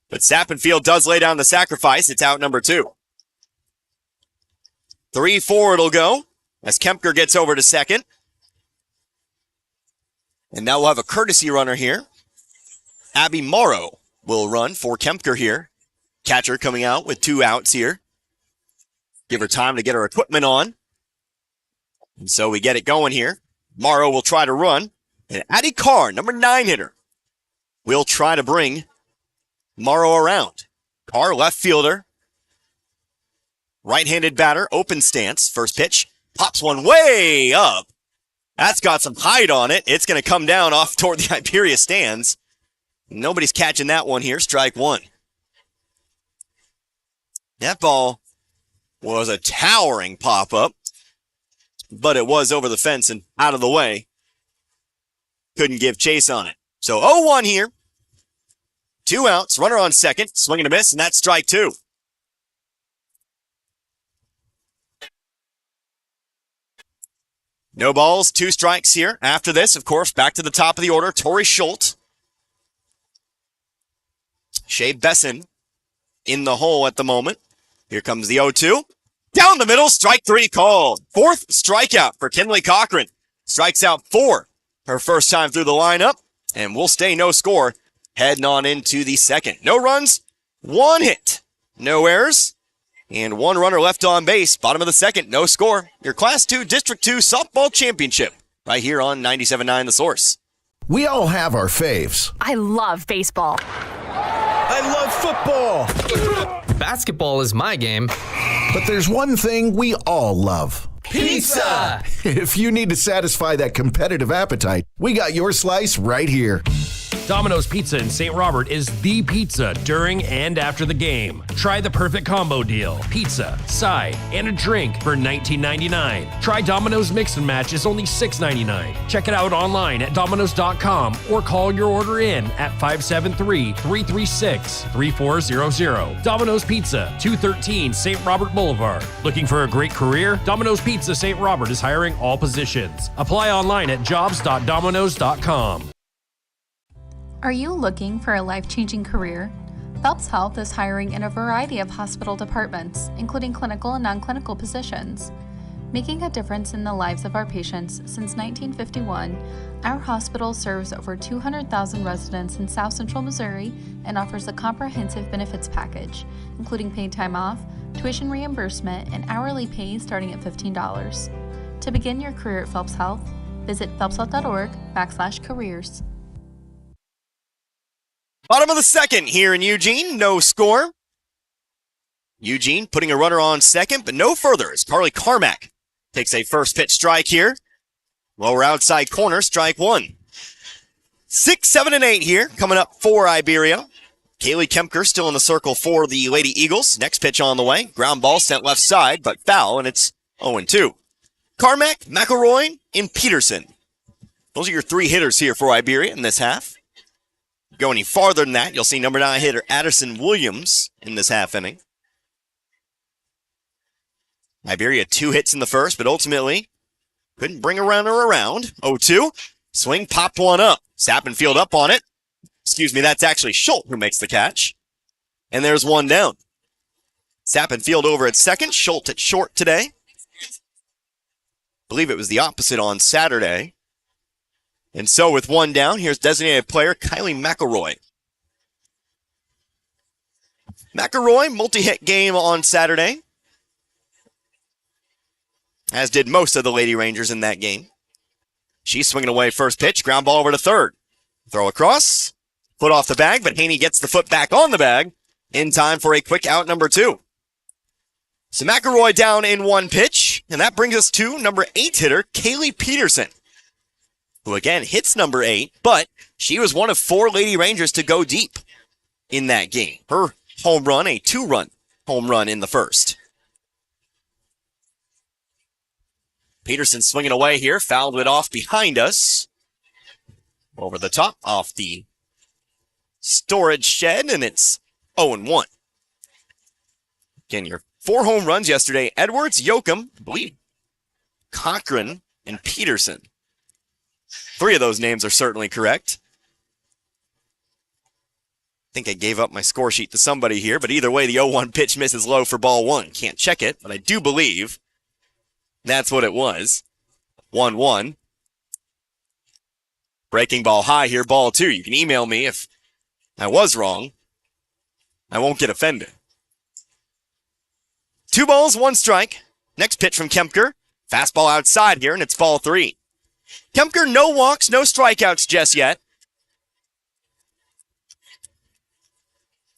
But Sappenfield does lay down the sacrifice. It's out number 2. 3-4 it'll go as Kempker gets over to second. And now we'll have a courtesy runner here. Abby Morrow will run for Kempker here. Catcher coming out with 2 outs here. Give her time to get her equipment on. And so we get it going here. Morrow will try to run. And Addie Carr, number 9 hitter, will try to bring Morrow around. Carr, left fielder. Right-handed batter, open stance. First pitch, pops one way up. That's got some height on it. It's going to come down off toward the Iberia stands. Nobody's catching that one here. Strike 1. That ball was a towering pop-up, but it was over the fence and out of the way. Couldn't give chase on it. So 0-1 here. 2 outs. Runner on second. Swing and a miss, and that's strike 2. No balls, 2 strikes here. After this, of course, back to the top of the order, Tori Schultz. Shea Besson in the hole at the moment. Here comes the 0-2. Down the middle, strike 3 called. 4th strikeout for Kinley Cochran. Strikes out 4 her first time through the lineup, and we'll stay no score heading on into the second. No runs, 1 hit, no errors. And 1 runner left on base. Bottom of the second, no score. Your Class 2 District 2 Softball Championship right here on 97.9 The Source. We all have our faves. I love baseball. I love football. Basketball is my game. But there's one thing we all love. Pizza! If you need to satisfy that competitive appetite, we got your slice right here. Domino's Pizza in St. Robert is the pizza during and after the game. Try the perfect combo deal. Pizza, side, and a drink for $19.99. Try Domino's Mix and Match is only $6.99. Check it out online at Domino's.com or call your order in at 573-336-3400. Domino's Pizza, 213 St. Robert Boulevard. Looking for a great career? Domino's Pizza St. Robert is hiring all positions. Apply online at jobs.domino's.com. Are you looking for a life-changing career? Phelps Health is hiring in a variety of hospital departments, including clinical and non-clinical positions. Making a difference in the lives of our patients since 1951, our hospital serves over 200,000 residents in South Central Missouri and offers a comprehensive benefits package, including paid time off, tuition reimbursement, and hourly pay starting at $15. To begin your career at Phelps Health, visit phelpshealth.org/careers. Bottom of the second here in Eugene, no score. Eugene putting a runner on second, but no further as Carly Carmack takes a first pitch strike here. Lower outside corner, strike 1. 6, 7, and 8 here, coming up for Iberia. Kaylee Kempker still in the circle for the Lady Eagles. Next pitch on the way. Ground ball sent left side, but foul, and it's 0-2. Carmack, McElroy, and Peterson. Those are your 3 hitters here for Iberia in this half. Go any farther than that, you'll see number 9 hitter Addison Williams in this half inning. Iberia 2 hits in the first, but ultimately couldn't bring a runner around. 0-2. Swing popped one up. Sappenfield up on it. Excuse me, that's actually Schultz who makes the catch. And there's one down. Sappenfield over at second, Schultz at short today. Believe it was the opposite on Saturday. And so with one down, here's designated player Kylie McElroy. McElroy, multi-hit game on Saturday, as did most of the Lady Rangers in that game. She's swinging away first pitch, ground ball over to third. Throw across, foot off the bag, but Haney gets the foot back on the bag in time for a quick out number 2. So McElroy down in one pitch, and that brings us to number 8 hitter, Kaylee Peterson, who again hits number 8, but she was one of 4 Lady Rangers to go deep in that game. Her home run, a 2-run home run in the first. Peterson swinging away here, fouled it off behind us. Over the top, off the storage shed, and it's 0-1. Again, your 4 home runs yesterday, Edwards, Yoakum, I believe Cochran, and Peterson. 3 of those names are certainly correct. I think I gave up my score sheet to somebody here, but either way, the 0-1 pitch misses low for ball 1. Can't check it, but I do believe that's what it was. 1-1. Breaking ball high here, ball 2. You can email me if I was wrong. I won't get offended. 2 balls, 1 strike. Next pitch from Kempker. Fastball outside here, and it's ball 3. Kempker, no walks, no strikeouts just yet.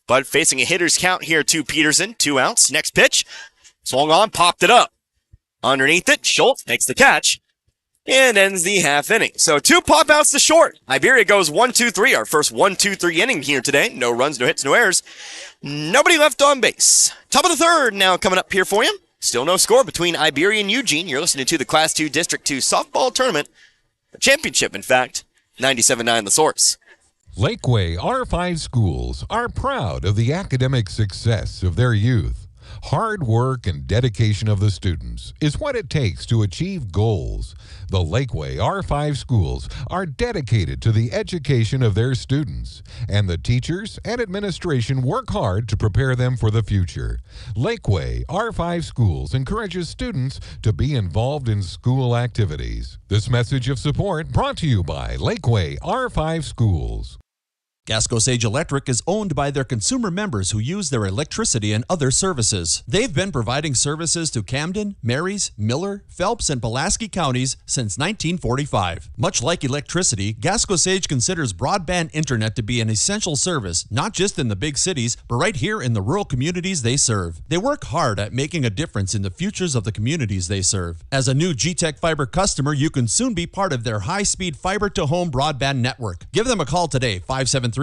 But facing a hitter's count here to Peterson. 2 outs. Next pitch. Swung on, popped it up. Underneath it, Schultz makes the catch and ends the half inning. So 2 pop outs to short. Iberia goes 1-2-3. Our first 1-2-3 inning here today. No runs, no hits, no errors. Nobody left on base. Top of the third now coming up here for you. Still no score between Iberia and Eugene. You're listening to the Class 2 District 2 softball tournament. The championship, in fact. 97.9 The Source. Lakeway R5 schools are proud of the academic success of their youth. Hard work and dedication of the students is what it takes to achieve goals. The Lakeway R5 schools are dedicated to the education of their students, and the teachers and administration work hard to prepare them for the future. Lakeway R5 schools encourages students to be involved in school activities. This message of support brought to you by Lakeway R5 schools. Gasco Sage Electric is owned by their consumer members who use their electricity and other services. They've been providing services to Camden, Marys, Miller, Phelps, and Pulaski counties since 1945. Much like electricity, Gasco Sage considers broadband internet to be an essential service, not just in the big cities, but right here in the rural communities they serve. They work hard at making a difference in the futures of the communities they serve. As a new G-Tech Fiber customer, you can soon be part of their high-speed fiber-to-home broadband network. Give them a call today, 573-759-7146.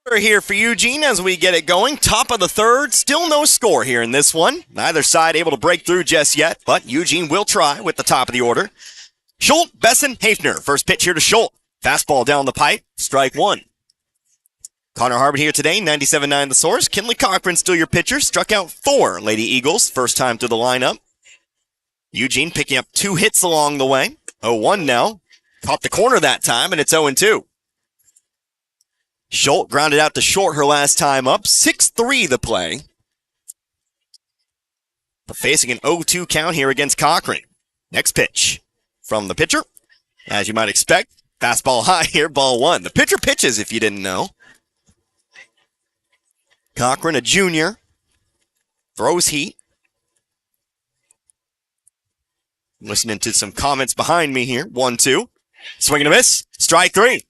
We're here for Eugene as we get it going. Top of the third, still no score here in this one. Neither side able to break through just yet, but Eugene will try with the top of the order. Schultz, Besson, Hafner. First pitch here to Schultz. Fastball down the pipe, strike 1. Connor Harbin here today, 97.9 The Source. Kinley Cochran still your pitcher. Struck out 4 Lady Eagles, first time through the lineup. Eugene picking up 2 hits along the way. 0-1 now. Caught the corner that time, and it's 0-2. Schultz grounded out to short her last time up. 6-3 the play. But facing an 0-2 count here against Cochran. Next pitch from the pitcher. As you might expect, fastball high here, ball 1. The pitcher pitches, if you didn't know. Cochran, a junior, throws heat. Listening to some comments behind me here. 1-2. Swing and a miss. Strike 3.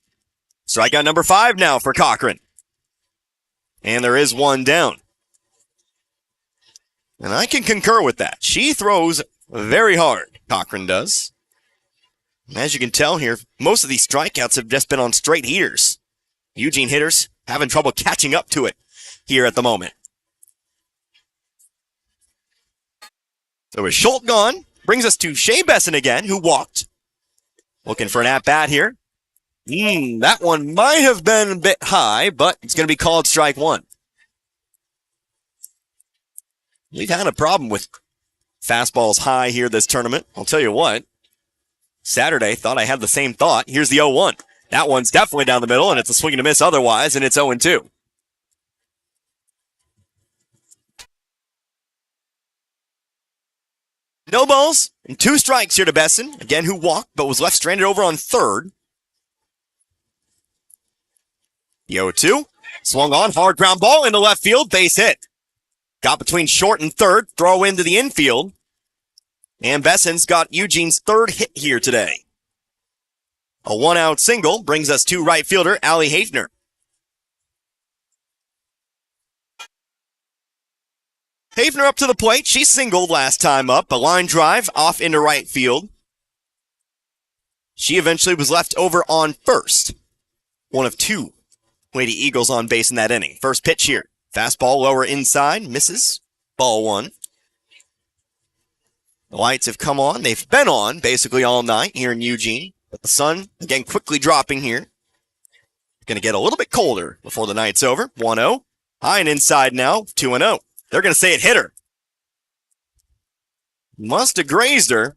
Strikeout number 5 now for Cochran. And there is one down. And I can concur with that. She throws very hard, Cochran does. And as you can tell here, most of these strikeouts have just been on straight heaters. Eugene hitters having trouble catching up to it here at the moment. So with Schultz gone, brings us to Shea Besson again, who walked. Looking for an at-bat here. That one might have been a bit high, but it's going to be called strike 1. We've had a problem with fastballs high here this tournament. I'll tell you what. Saturday, thought I had the same thought. Here's the 0-1. That one's definitely down the middle, and it's a swing and a miss otherwise, and it's 0-2. No balls and 2 strikes here to Besson, again who walked but was left stranded over on third. The 0-2, swung on, hard ground ball into left field, base hit. Got between short and third, throw into the infield. And Besson's got Eugene's third hit here today. A 1-out single brings us to right fielder Allie Hafner. Hafner up to the plate. She singled last time up. A line drive off into right field. She eventually was left over on first. One of 2 Lady Eagles on base in that inning. First pitch here. Fastball lower inside. Misses. Ball 1. The lights have come on. They've been on basically all night here in Eugene. But the sun, again, quickly dropping here. Going to get a little bit colder before the night's over. 1-0. High and inside now. 2-0. They're going to say it hit her. Must have grazed her.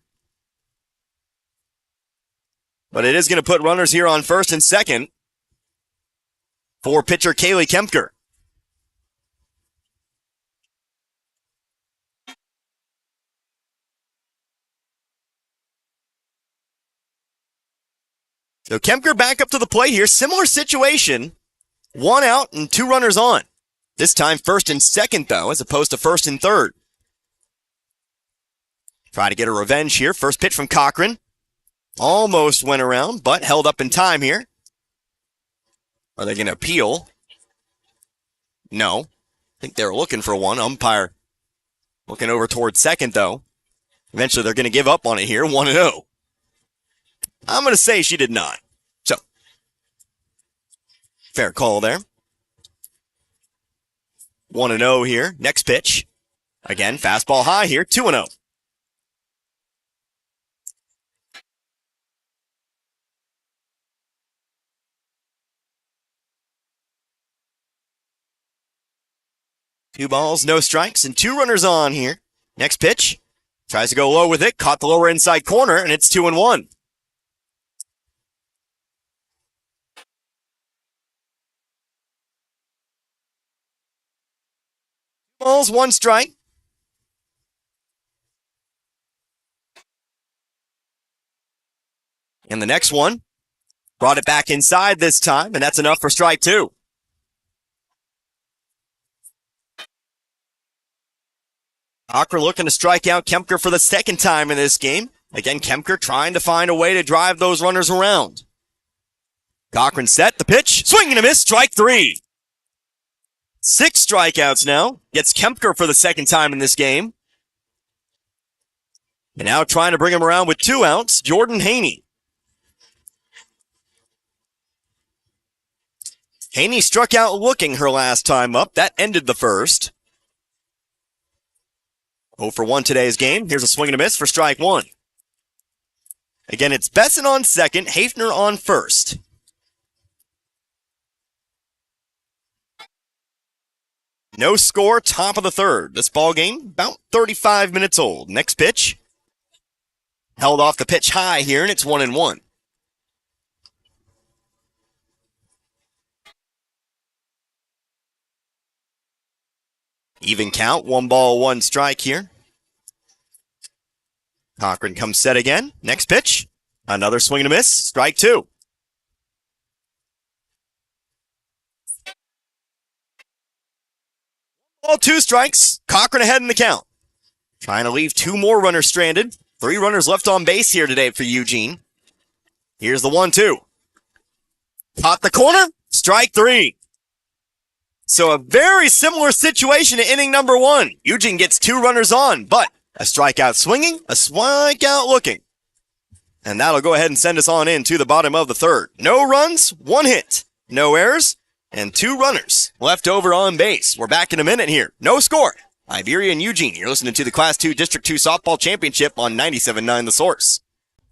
But it is going to put runners here on first and second for pitcher Kaylee Kempker. So Kempker back up to the plate here. Similar situation. 1 out and 2 runners on. This time first and second, though, as opposed to first and third. Try to get a revenge here. First pitch from Cochran. Almost went around, but held up in time here. Are they going to appeal? No. I think they're looking for one. Umpire looking over towards second, though. Eventually, they're going to give up on it here. 1-0. I'm going to say she did not. So, fair call there. 1-0 here. Next pitch. Again, fastball high here. 2-0. Two balls, no strikes, and 2 runners on here. Next pitch. Tries to go low with it. Caught the lower inside corner, and it's 2-1. Balls, 1 strike. And the next one brought it back inside this time, and that's enough for strike 2. Cochran looking to strike out Kempker for the second time in this game. Again, Kempker trying to find a way to drive those runners around. Cochran set, the pitch, swing and a miss, strike 3. 6 strikeouts now. Gets Kempker for the second time in this game. And now trying to bring him around with 2 outs, Jordan Haney. Haney struck out looking her last time up. That ended the first. 0 for 1 today's game. Here's a swing and a miss for strike 1. Again, it's Besson on second, Hafner on first. No score, top of the third. This ball game, about 35 minutes old. Next pitch. Held off the pitch high here, and it's 1-1. Even count, 1 ball, 1 strike here. Cochran comes set again. Next pitch. Another swing and a miss. Strike 2. All 2 strikes. Cochran ahead in the count. Trying to leave 2 more runners stranded. 3 runners left on base here today for Eugene. Here's the 1-2. Caught the corner. Strike 3. So a very similar situation to inning number 1. Eugene gets 2 runners on, but a strikeout swinging, a strikeout looking. And that'll go ahead and send us on in to the bottom of the third. No runs, 1 hit, no errors, and 2 runners left over on base. We're back in a minute here. No score. Iberia and Eugene, you're listening to the Class 2 District 2 Softball Championship on 97.9 The Source.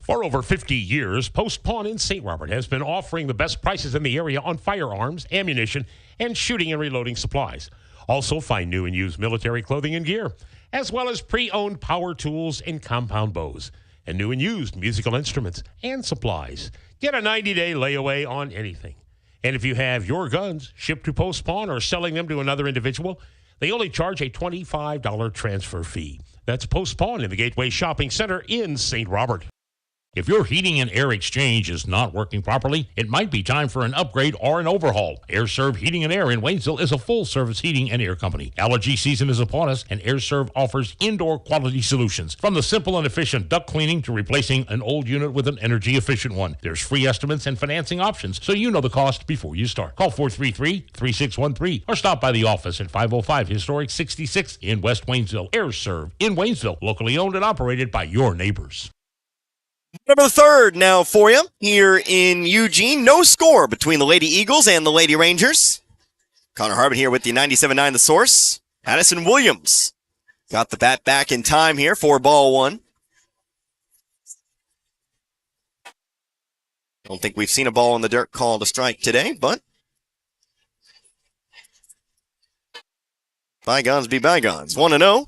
For over 50 years, Post Pawn in St. Robert has been offering the best prices in the area on firearms, ammunition, and shooting and reloading supplies. Also find new and used military clothing and gear, as well as pre-owned power tools and compound bows. and new and used musical instruments and supplies. Get a 90-day layaway on anything. And if you have your guns shipped to Post Pawn or selling them to another individual, they only charge a $25 transfer fee. That's Post Pawn in the Gateway Shopping Center in St. Robert. If your heating and air exchange is not working properly, it might be time for an upgrade or an overhaul. AirServe Heating and Air in Waynesville is a full-service heating and air company. Allergy season is upon us, and AirServe offers indoor quality solutions. From the simple and efficient duct cleaning to replacing an old unit with an energy-efficient one. There's free estimates and financing options, so you know the cost before you start. Call 433-3613 or stop by the office at 505 Historic 66 in West Waynesville. AirServe in Waynesville, locally owned and operated by your neighbors. Number 3rd now for you here in Eugene. No score between the Lady Eagles and the Lady Rangers. Connor Harbin here with the 97.9 The Source. Addison Williams got the bat back in time here for ball 1. Don't think we've seen a ball in the dirt called a strike today, but bygones be bygones. 1-0.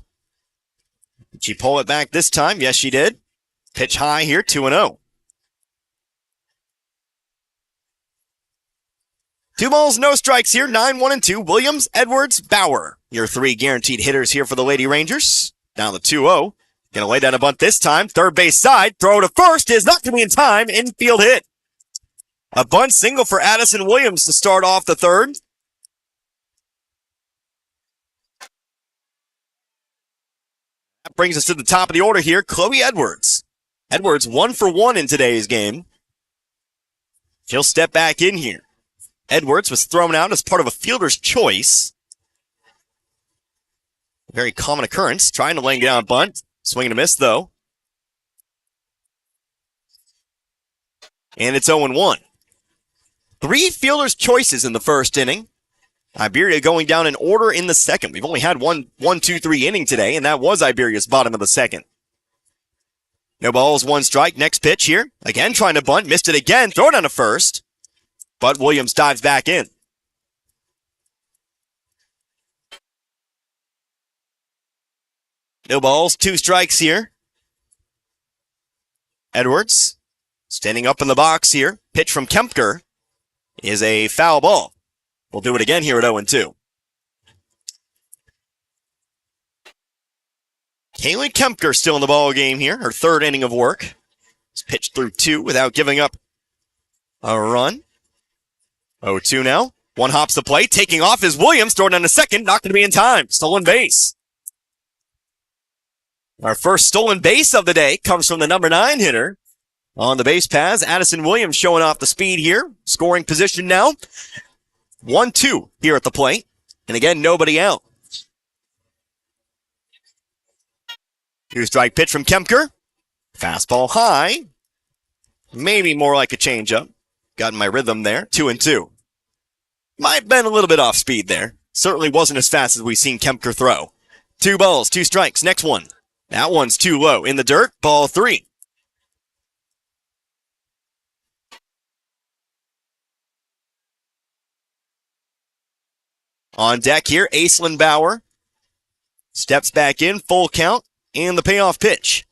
Did she pull it back this time? Yes, she did. Pitch high here, 2-0. 2 balls, no strikes here, 9-1-2. Williams, Edwards, Bauer. Your 3 guaranteed hitters here for the Lady Rangers. Down the 2-0. Gonna lay down a bunt this time. Third base side. Throw to first is not gonna be in time. Infield hit. A bunt single for Addison Williams to start off the 3rd. That brings us to the top of the order here. Chloe Edwards. Edwards 1 for 1 in today's game. She'll step back in here. Edwards was thrown out as part of a fielder's choice. A very common occurrence. Trying to lay down a bunt. Swing and a miss, though. And it's 0-1. 3 fielder's choices in the first inning. Iberia going down in order in the second. We've only had one 2-3 inning today, and that was Iberia's bottom of the second. No balls, 1 strike. Next pitch here. Again, trying to bunt. Missed it again. Throw it on to first. But Williams dives back in. No balls, 2 strikes here. Edwards standing up in the box here. Pitch from Kempker is a foul ball. We'll do it again here at 0-2. Kaylee Kempker still in the ball game here. Her 3rd inning of work. It's pitched through 2 without giving up a run. 0-2 now. 1 hops the plate. Taking off is Williams. Throwing on the second. Not going to be in time. Stolen base. Our first stolen base of the day comes from the number 9 hitter. On the base paths, Addison Williams showing off the speed here. Scoring position now. 1-2 here at the plate. And again, nobody out. 2-strike pitch from Kempker. Fastball high. Maybe more like a changeup. Got in my rhythm there. 2-2. Might have been a little bit off speed there. Certainly wasn't as fast as we've seen Kempker throw. 2 balls, 2 strikes. Next one. That one's too low. In the dirt. Ball 3. On deck here, Aislinn Bauer. Steps back in. Full count. And the payoff pitch.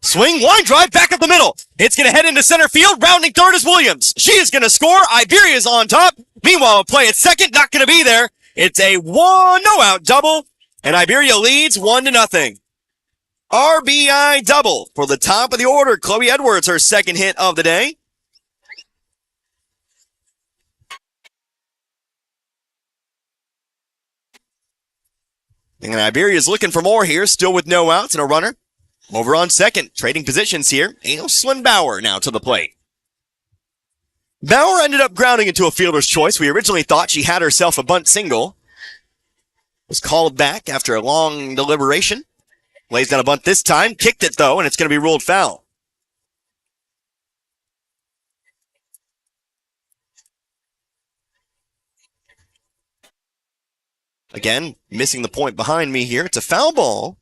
Swing, line drive, back up the middle. It's going to head into center field. Rounding third is Williams. She is going to score. Iberia's on top. Meanwhile, a play at second, not going to be there. It's a no-out double, and Iberia leads 1-0. RBI double for the top of the order. Chloe Edwards, her 2nd hit of the day. And Iberia's looking for more here, still with no outs and a runner. Over on second, trading positions here. Aislinn Bauer now to the plate. Bauer ended up grounding into a fielder's choice. We originally thought she had herself a bunt single. Was called back after a long deliberation. Lays down a bunt this time. Kicked it, though, and it's going to be ruled foul. Again, missing the point behind me here. It's a foul ball.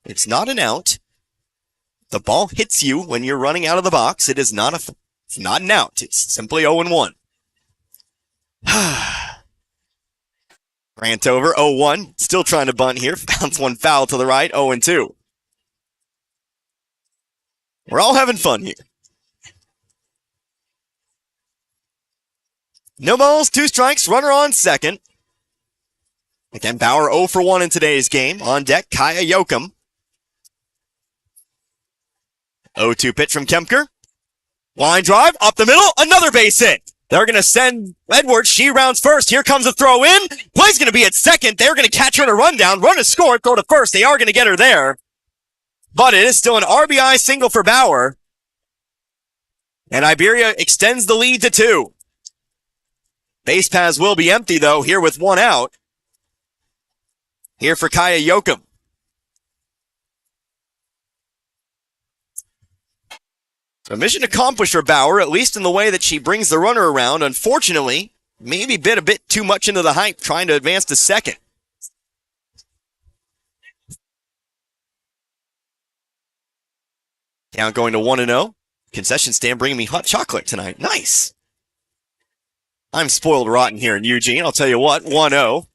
It's not an out. The ball hits you when you're running out of the box. It's not an out. It's simply 0-1. Rant over, 0-1. Still trying to bunt here. Bounce one foul to the right, 0-2. We're all having fun here. No balls, 2 strikes, runner on second. Again, Bauer 0 for 1 in today's game. On deck, Kaya Yoakum. 0-2 pitch from Kemker. Line drive, up the middle, another base hit. They're going to send Edwards. She rounds first. Here comes a throw in. Play's going to be at second. They're going to catch her in a rundown. Run is scored, throw to first. They are going to get her there. But it is still an RBI single for Bauer. And Iberia extends the lead to 2. Base paths will be empty, though, here with 1 out. Here for Kaya Yoakum. So mission accomplished for Bauer, at least in the way that she brings the runner around. Unfortunately, maybe bit a bit too much into the hype trying to advance to second. Count going to 1-0. Concession stand bringing me hot chocolate tonight. Nice. I'm spoiled rotten here in Eugene. I'll tell you what, 1-0.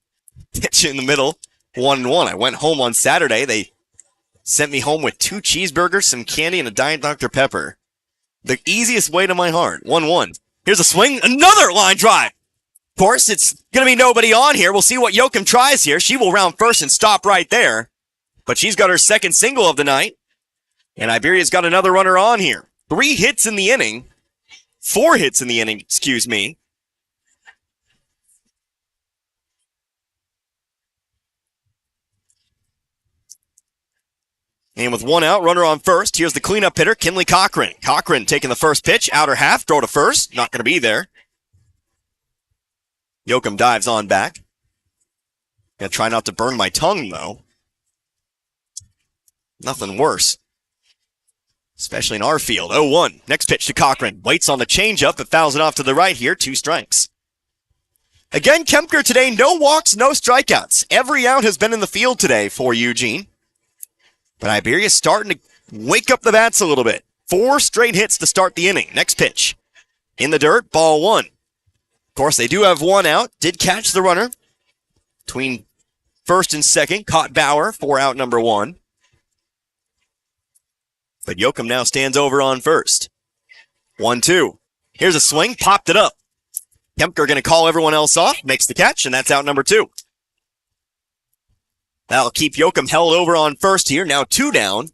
Pitch in the middle, 1-1. I went home on Saturday. They sent me home with 2 cheeseburgers, some candy, and a Diet Dr. Pepper. The easiest way to my heart, 1-1. Here's a swing, another line drive. Of course, it's going to be nobody on here. We'll see what Yoakum tries here. She will round first and stop right there. But she's got her second single of the night. And Iberia's got another runner on here. 3 hits in the inning. 4 hits in the inning, excuse me. And with 1 out, runner on first, here's the cleanup hitter, Kinley Cochran. Cochran taking the first pitch, outer half, throw to first, not going to be there. Yoakum dives on back. Gonna try not to burn my tongue, though. Nothing worse. Especially in our field. 0-1. Next pitch to Cochran. Waits on the changeup, but fouls it off to the right here. 2 strikes. Again, Kemker today, no walks, no strikeouts. Every out has been in the field today for Eugene. But Iberia's starting to wake up the bats a little bit. 4 straight hits to start the inning. Next pitch. In the dirt, ball 1. Of course, they do have 1 out. Did catch the runner between first and second. Caught Bauer for out number 1. But Yoakum now stands over on first. 1-2. Here's a swing. Popped it up. Kemker going to call everyone else off. Makes the catch, and that's out number 2. That'll keep Yoakum held over on first here. Now 2 down.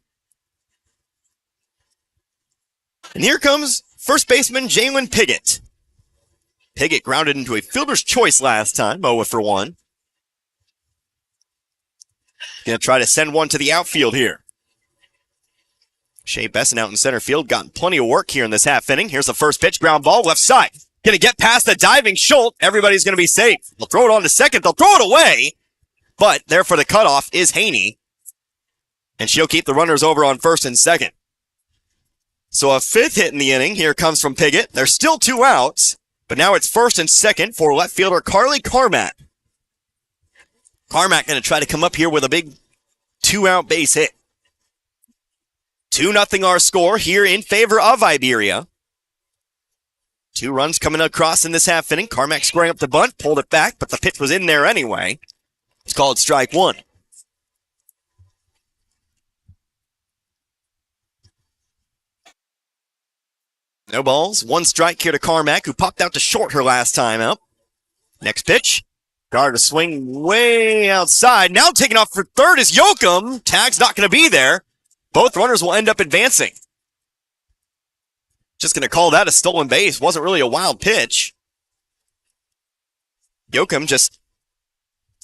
And here comes first baseman Jalen Piggott. Piggott grounded into a fielder's choice last time. 0 for 1. Going to try to send one to the outfield here. Shea Besson out in center field. Gotten plenty of work here in this half inning. Here's the first pitch. Ground ball left side. Going to get past the diving Schultz. Everybody's going to be safe. They'll throw it on to second. They'll throw it away. But there for the cutoff is Haney. And she'll keep the runners over on first and second. So a 5th hit in the inning. Here comes from Piggott. There's still 2 outs. But now it's first and second for left fielder Carly Carmack. Carmack going to try to come up here with a big 2-out base hit. 2-0 our score here in favor of Iberia. 2 runs coming across in this half inning. Carmack squaring up the bunt, pulled it back, but the pitch was in there anyway. It's called strike 1. No balls. 1 strike here to Carmack, who popped out to short her last time out. Next pitch. Guard a swing way outside. Now taking off for third is Yoakum. Tag's not going to be there. Both runners will end up advancing. Just going to call that a stolen base. Wasn't really a wild pitch. Yoakum just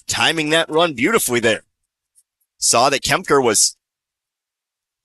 timing that run beautifully there. Saw that Kemker was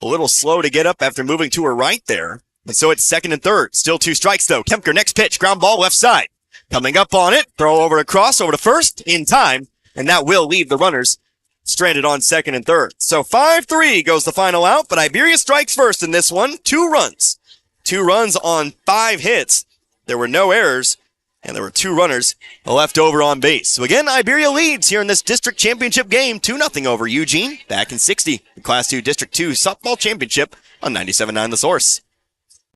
a little slow to get up after moving to her right there. And so it's second and third. Still 2 strikes though. Kemker next pitch. Ground ball left side. Coming up on it. Throw over across over to first in time. And that will leave the runners stranded on second and third. So 5-3 goes the final out. But Iberia strikes first in this one. 2 runs. 2 runs on 5 hits. There were no errors. And there were 2 runners left over on base. So again, Iberia leads here in this district championship game. 2-0 over Eugene. Back in 60. The Class 2 District 2 softball championship on 97.9 The Source.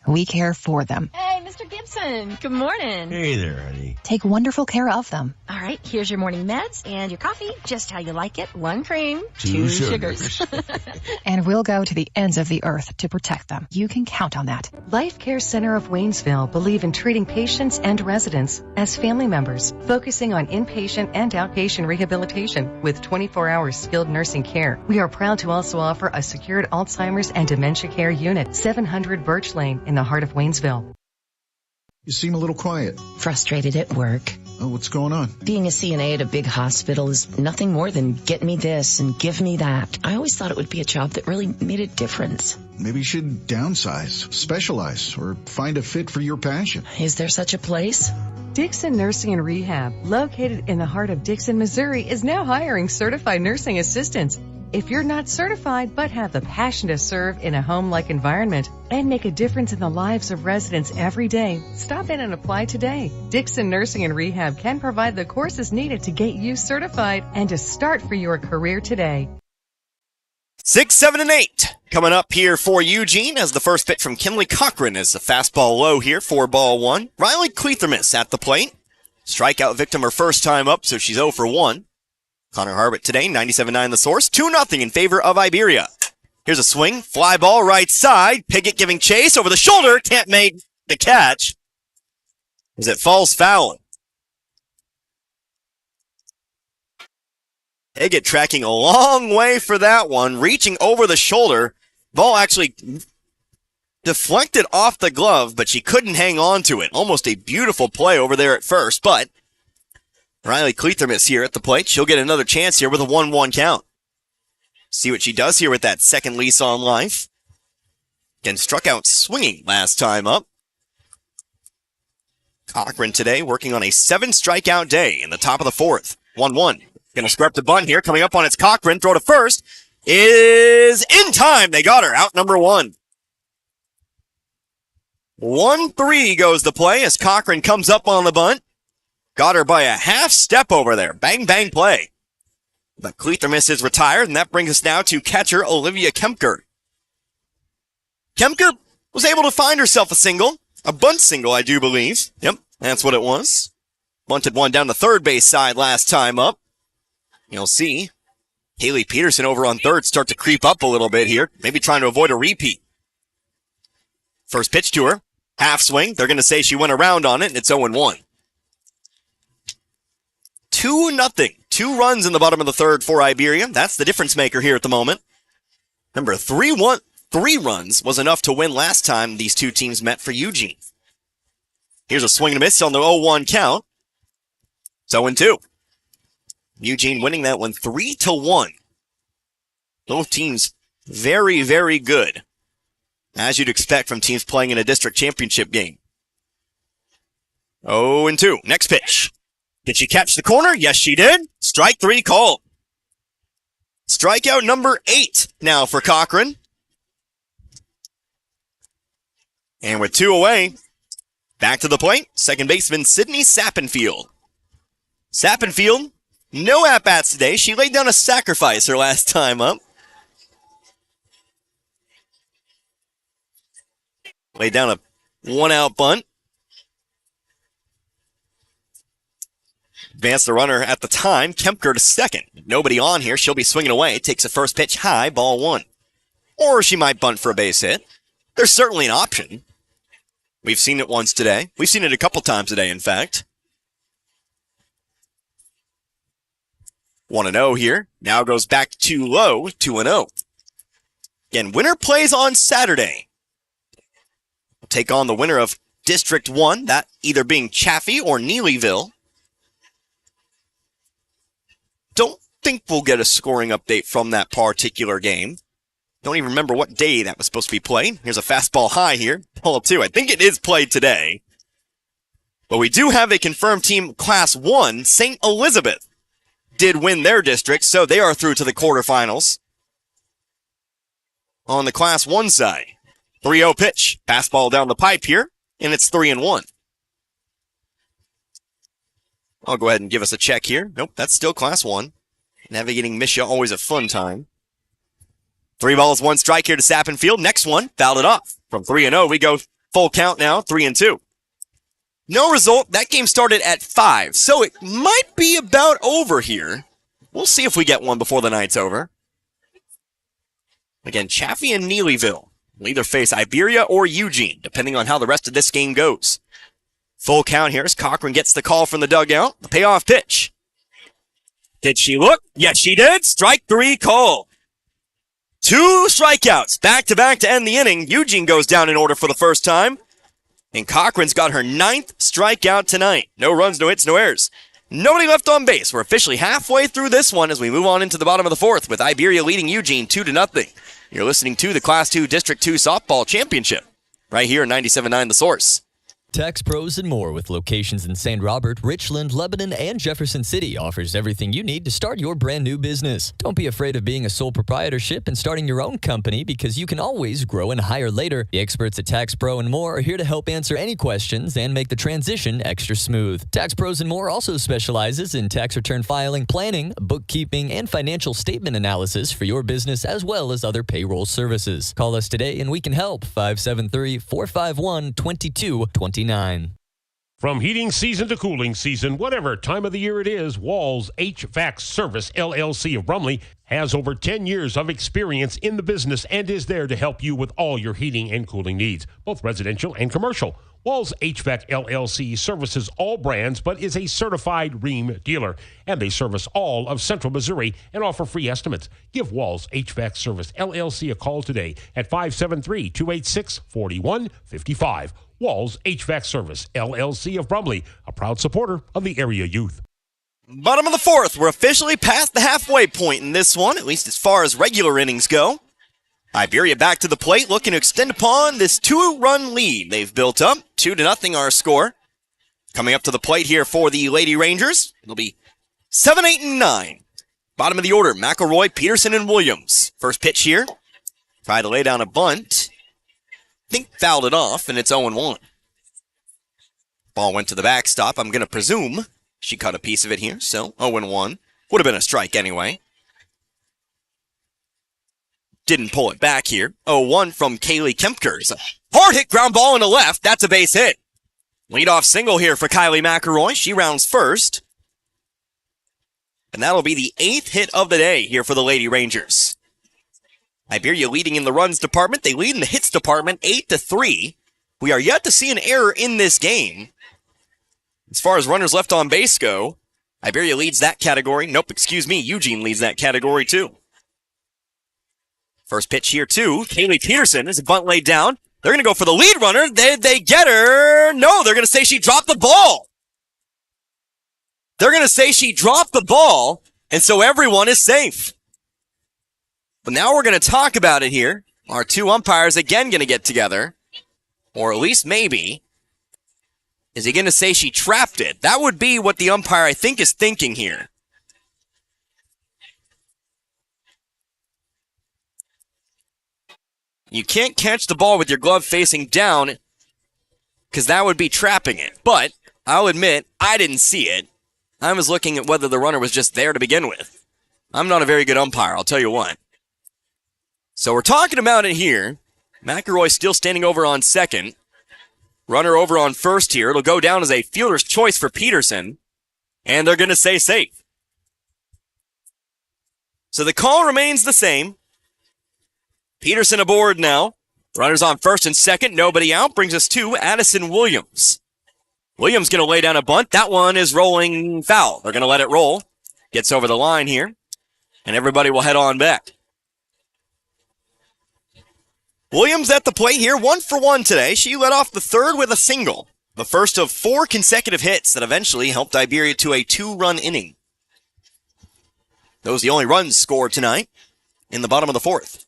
We care for them. Hey, Mr. Gibson. Jason, good morning. Hey there, honey. Take wonderful care of them. All right, here's your morning meds and your coffee, just how you like it. 1 cream, 2 sugars. And we'll go to the ends of the earth to protect them. You can count on that. Life Care Center of Waynesville believe in treating patients and residents as family members, focusing on inpatient and outpatient rehabilitation with 24-hour skilled nursing care. We are proud to also offer a secured Alzheimer's and dementia care unit, 700 Birch Lane in the heart of Waynesville. You seem a little quiet. Frustrated at work. Oh, what's going on? Being a CNA at a big hospital is nothing more than get me this and give me that. I always thought it would be a job that really made a difference. Maybe you should downsize, specialize, or find a fit for your passion. Is there such a place? Dixon Nursing and Rehab, located in the heart of Dixon, Missouri, is now hiring certified nursing assistants. If you're not certified but have the passion to serve in a home-like environment and make a difference in the lives of residents every day, stop in and apply today. Dixon Nursing and Rehab can provide the courses needed to get you certified and to start for your career today. 6, 7, and 8 coming up here for Eugene as the first pitch from Kinley Cochran is the fastball low here for ball 1. Riley Clethermis at the plate. Strikeout victim her first time up, so she's 0 for 1. Connor Harbert today, 97.9 The Source, 2-0 in favor of Iberia. Here's a swing, fly ball right side. Piggott giving chase over the shoulder, can't make the catch as it falls foul. Piggott tracking a long way for that one, reaching over the shoulder. Ball actually deflected off the glove, but she couldn't hang on to it. Almost a beautiful play over there at first, but Riley Clethermis here at the plate. She'll get another chance here with a 1-1 count. See what she does here with that second lease on life. Again, struck out swinging last time up. Cochran today working on a 7-strikeout day in the top of the 4th. 1-1. Gonna square up the bunt here. Coming up on its Cochran. Throw to first. Is in time. They got her. Out number 1. 1-3 goes the play as Cochran comes up on the bunt. Got her by a half step over there. Bang, bang play. But Clethermis is retired, and that brings us now to catcher Olivia Kempker. Kempker was able to find herself a single. A bunt single, I do believe. Yep, that's what it was. Bunted one down the third base side last time up. You'll see Haley Peterson over on third start to creep up a little bit here. Maybe trying to avoid a repeat. First pitch to her. Half swing. They're going to say she went around on it, and it's 0-1. 2-0. 2 runs in the bottom of the third for Iberia. That's the difference maker here at the moment. Remember, 3 runs was enough to win last time these two teams met for Eugene. Here's a swing and a miss on the 0-1 count. It's 0-2. Eugene winning that one 3-1. Both teams very, very good, as you'd expect from teams playing in a district championship game. 0-2. Next pitch. Did she catch the corner? Yes, she did. Strike 3 called. Strikeout number 8 now for Cochran. And with 2 away, back to the plate, second baseman Sydney Sappenfield. Sappenfield, no at-bats today. She laid down a sacrifice her last time up. Laid down a 1-out bunt. Advanced the runner at the time. Kempker to second. Nobody on here. She'll be swinging away. Takes the first pitch high, ball 1. Or she might bunt for a base hit. There's certainly an option. We've seen it once today. We've seen it a couple times today, in fact. 1-0 here. Now goes back to low, 2-0. Again, winner plays on Saturday. We'll take on the winner of District 1, that either being Chaffee or Neelyville. Don't think we'll get a scoring update from that particular game. Don't even remember what day that was supposed to be played. Here's a fastball high here. Ball 2. I think it is played today. But we do have a confirmed team, Class 1. St. Elizabeth did win their district, so they are through to the quarterfinals. On the Class 1 side, 3-0 pitch. Fastball down the pipe here, and it's 3-1. I'll go ahead and give us a check here. Nope, that's still Class 1. Navigating Misha, always a fun time. 3 balls, 1 strike here to Sappenfield. Next one, fouled it off. From 3-0, we go full count now, 3-2. No result. That game started at 5, so it might be about over here. We'll see if we get one before the night's over. Again, Chaffee and Neelyville will either face Iberia or Eugene, depending on how the rest of this game goes. Full count here as Cochran gets the call from the dugout. The payoff pitch. Did she look? Yes, she did. Strike 3 call. 2 strikeouts back-to-back to end the inning. Eugene goes down in order for the first time. And Cochran's got her 9th strikeout tonight. No runs, no hits, no errors. Nobody left on base. We're officially halfway through this one as we move on into the bottom of the 4th with Iberia leading Eugene 2-0. You're listening to the Class 2 District 2 Softball Championship right here on 97.9 The Source. Tax Pros and More, with locations in St. Robert, Richland, Lebanon, and Jefferson City, offers everything you need to start your brand new business. Don't be afraid of being a sole proprietorship and starting your own company, because you can always grow and hire later. The experts at Tax Pro and More are here to help answer any questions and make the transition extra smooth. Tax Pros and More also specializes in tax return filing, planning, bookkeeping, and financial statement analysis for your business, as well as other payroll services. Call us today and we can help. 573-451-2229. From heating season to cooling season, whatever time of the year it is, Walls HVAC Service LLC of Brumley has over 10 years of experience in the business and is there to help you with all your heating and cooling needs, both residential and commercial. Walls HVAC LLC services all brands but is a certified Rheem dealer, and they service all of Central Missouri and offer free estimates. Give Walls HVAC Service LLC a call today at 573-286-4155. Walls HVAC Service LLC of Brumley, a proud supporter of the area youth. Bottom of the 4th, we're officially past the halfway point in this one, at least as far as regular innings go. Iberia back to the plate, looking to extend upon this 2-run lead they've built up. 2-0 our score. Coming up to the plate here for the Lady Rangers, it'll be 7, 8, and 9. Bottom of the order, McElroy, Peterson, and Williams. First pitch here. Try to lay down a bunt. Think fouled it off, and it's 0-1. Ball went to the backstop. I'm going to presume she cut a piece of it here, so 0-1. Would have been a strike anyway. Didn't pull it back here. 0-1 from Kaylee Kempkers. Hard hit ground ball in the left. That's a base hit. Leadoff single here for Kylie McElroy. She rounds first. And that'll be the 8th hit of the day here for the Lady Rangers. Iberia leading in the runs department. They lead in the hits department 8-3. We are yet to see an error in this game. As far as runners left on base go, Iberia leads that category. Eugene leads that category too. First pitch here, too. Kaylee Peterson is a bunt laid down. They're going to go for the lead runner. Did they get her? No, they're going to say she dropped the ball. They're going to say she dropped the ball, and so everyone is safe. But now we're going to talk about it here. Our two umpires again going to get together, or at least maybe. Is he going to say she trapped it? That would be what the umpire, I think, is thinking here. You can't catch the ball with your glove facing down because that would be trapping it. But I'll admit, I didn't see it. I was looking at whether the runner was just there to begin with. I'm not a very good umpire, I'll tell you what. So we're talking about it here. McElroy still standing over on second. Runner over on first here. It'll go down as a fielder's choice for Peterson. And they're going to say safe. So the call remains the same. Peterson aboard now. Runners on first and second. Nobody out. Brings us to Addison Williams. Williams going to lay down a bunt. That one is rolling foul. They're going to let it roll. Gets over the line here. And everybody will head on back. Williams at the plate here. 1 for 1 today. She led off the third with a single. The first of 4 consecutive hits that eventually helped Iberia to a 2-run inning. Those are the only runs scored tonight in the bottom of the 4th.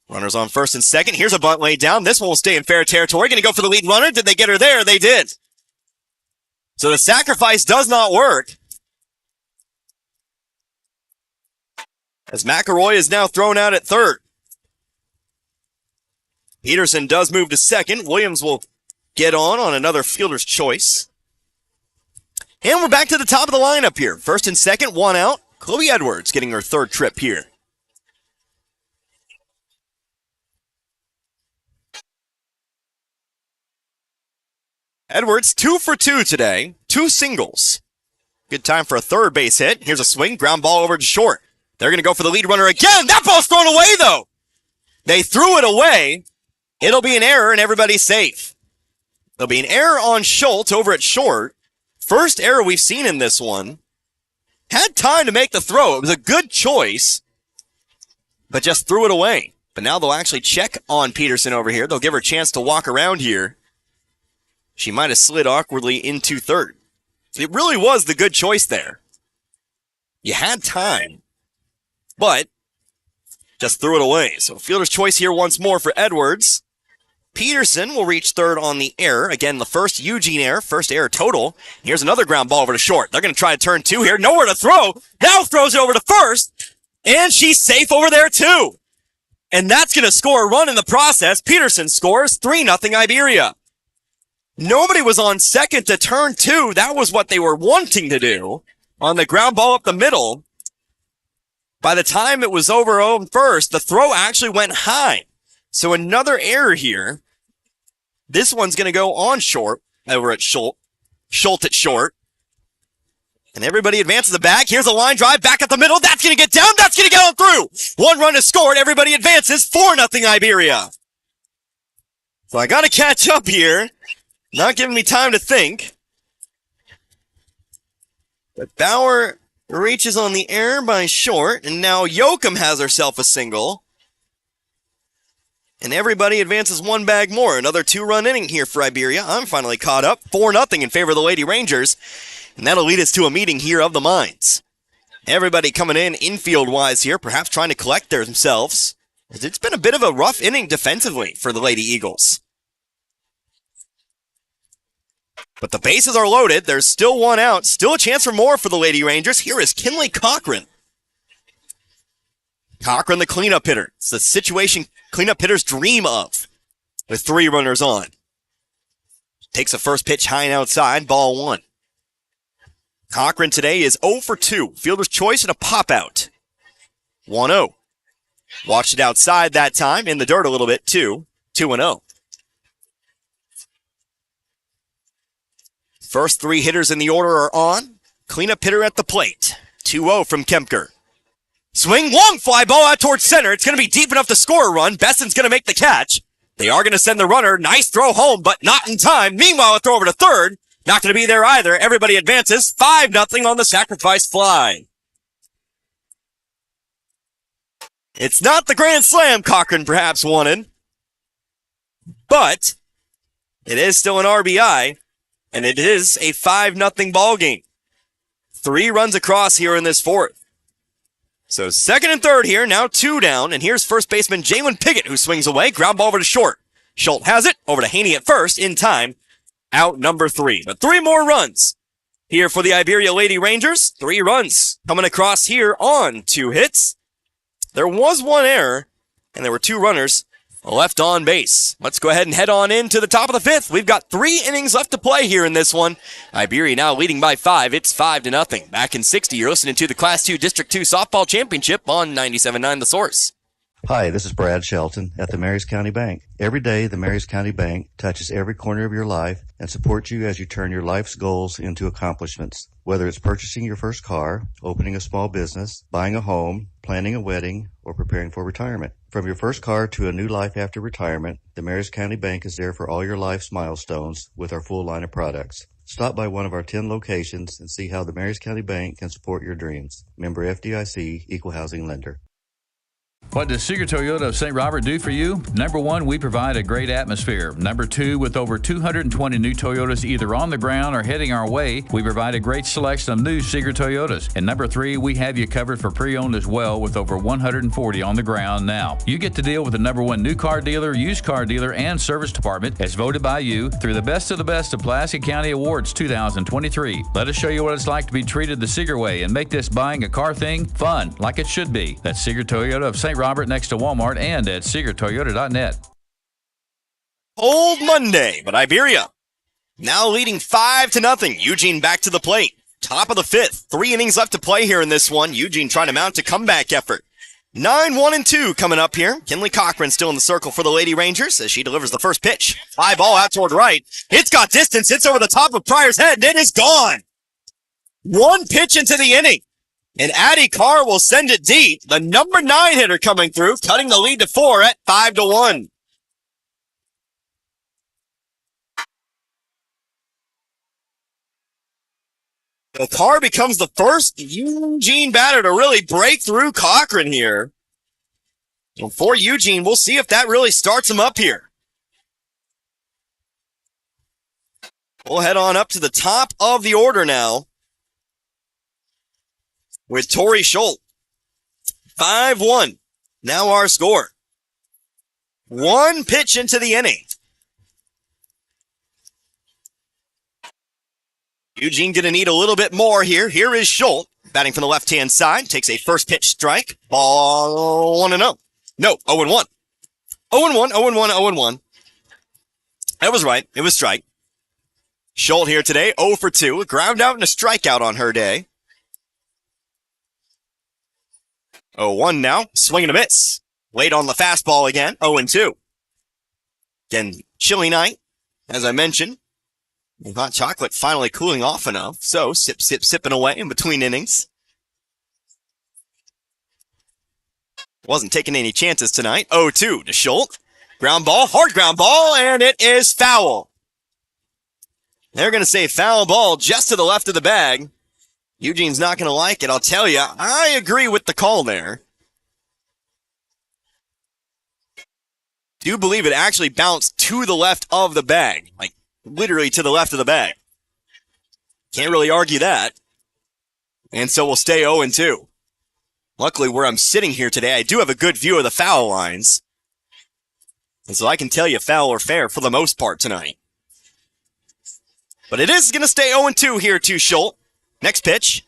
Runners on first and second. Here's a bunt laid down. This one will stay in fair territory. Going to go for the lead runner. Did they get her there? They did. So the sacrifice does not work. As McElroy is now thrown out at third. Peterson does move to second. Williams will get on another fielder's choice. And we're back to the top of the lineup here. First and second, 1 out. Chloe Edwards getting her third trip here. Edwards 2 for 2 today. 2 singles. Good time for a third base hit. Here's a swing. Ground ball over to short. They're going to go for the lead runner again. That ball's thrown away, though. They threw it away. It'll be an error, and everybody's safe. There'll be an error on Schultz over at short. First error we've seen in this one. Had time to make the throw. It was a good choice, but just threw it away. But now they'll actually check on Peterson over here. They'll give her a chance to walk around here. She might have slid awkwardly into third. It really was the good choice there. You had time, but just threw it away. So fielder's choice here once more for Edwards. Peterson will reach third on the error. Again, the first Eugene error, first error total. Here's another ground ball over to short. They're going to try to turn 2 here. Nowhere to throw. Now throws it over to first. And she's safe over there too. And that's going to score a run in the process. Peterson scores 3-0 Iberia. Nobody was on second to turn 2. That was what they were wanting to do on the ground ball up the middle. By the time it was over on first, the throw actually went high. So another error here. This one's going to go on short over at Schultz at short. And everybody advances the back. Here's a line drive back at the middle. That's going to get down. That's going to get on through. 1 run is scored. Everybody advances. 4-0 Iberia. So I got to catch up here. Not giving me time to think. But Bauer reaches on the error by short. And now Yoakum has herself a single. And everybody advances 1 bag more. Another 2-run inning here for Iberia. I'm finally caught up. 4-0 in favor of the Lady Rangers. And that'll lead us to a meeting here of the minds. Everybody coming in infield-wise here, perhaps trying to collect themselves. It's been a bit of a rough inning defensively for the Lady Eagles. But the bases are loaded. There's still 1 out. Still a chance for more for the Lady Rangers. Here is Kinley Cochran. Cochran, the cleanup hitter. It's the situation cleanup hitters dream of with 3 runners on. Takes a first pitch high and outside, ball 1. Cochran today is 0 for 2. Fielder's choice and a pop out. 1-0. Watched it outside that time, in the dirt a little bit too. 2-0. First 3 hitters in the order are on. Cleanup hitter at the plate. 2-0 from Kempker. Swing, long fly ball out towards center. It's going to be deep enough to score a run. Besson's going to make the catch. They are going to send the runner. Nice throw home, but not in time. Meanwhile, a throw over to third. Not going to be there either. Everybody advances. 5-0 on the sacrifice fly. It's not the grand slam Cochran perhaps wanted, but it is still an RBI, and it is a 5-0 ball game. 3 runs across here in this 4th. So second and third here, now 2 down, and here's first baseman Jalen Piggott, who swings away. Ground ball over to short. Schultz has it, over to Haney at first, in time. Out number 3. But 3 more runs here for the Iberia Lady Rangers. 3 runs coming across here on 2 hits. There was 1 error, and there were 2 runners left on base. Let's go ahead and head on into the top of the 5th. We've got 3 innings left to play here in this one. Iberia now leading by 5. It's 5-0. Back in 60, you're listening to the Class 2 District 2 Softball Championship on 97.9 The Source. Hi, this is Brad Shelton at the Marys County Bank. Every day, the Marys County Bank touches every corner of your life and supports you as you turn your life's goals into accomplishments. Whether it's purchasing your first car, opening a small business, buying a home, planning a wedding, or preparing for retirement. From your first car to a new life after retirement, the Marys County Bank is there for all your life's milestones with our full line of products. Stop by one of our 10 locations and see how the Marys County Bank can support your dreams. Member FDIC, Equal Housing Lender. What does Seeger Toyota of St. Robert do for you? Number 1, we provide a great atmosphere. Number 2, with over 220 new Toyotas either on the ground or heading our way, we provide a great selection of new Seeger Toyotas. And number 3, we have you covered for pre-owned as well with over 140 on the ground now. You get to deal with the number 1 new car dealer, used car dealer, and service department as voted by you through the Best of the Best of Pulaski County Awards 2023. Let us show you what it's like to be treated the Seeger way and make this buying a car thing fun, like it should be. That's Seeger Toyota of St. Robert next to Walmart and at SeegerToyota.net. Old Monday, but Iberia now leading 5-0. Eugene back to the plate. Top of the 5th. 3 innings left to play here in this one. Eugene trying to mount a comeback effort. 9-1-2 coming up here. Kinley Cochran still in the circle for the Lady Rangers as she delivers the first pitch. Fly ball out toward right. It's got distance. It's over the top of Pryor's head, and it is gone. One pitch into the inning, and Addie Carr will send it deep. The number 9 hitter coming through, cutting the lead to 4 at 5-1. So Carr becomes the first Eugene batter to really break through Cochran here. And for Eugene, we'll see if that really starts him up here. We'll head on up to the top of the order now with Tori Schultz. 5-1. Now our score. One pitch into the inning. Eugene going to need a little bit more here. Here is Schultz, batting from the left-hand side. Takes a first pitch strike. Ball 1-0. No, 0-1. 0-1, 0-1, 0-1. That was right. It was strike. Schultz here today, 0 for 2. A ground out and a strikeout on her day. 0-1 now. Swing and a miss. Late on the fastball again. 0-2. Again, chilly night, as I mentioned. Hot chocolate finally cooling off enough. So, sipping away in between innings. Wasn't taking any chances tonight. 0-2 to Schultz. Ground ball, hard ground ball, and it is foul. They're going to say foul ball just to the left of the bag. Eugene's not going to like it, I'll tell you. I agree with the call there. Do believe it actually bounced to the left of the bag. Like, literally to the left of the bag. Can't really argue that. And so we'll stay 0-2. Luckily, where I'm sitting here today, I do have a good view of the foul lines. And so I can tell you foul or fair for the most part tonight. But it is going to stay 0-2 here to Schultz. Next pitch.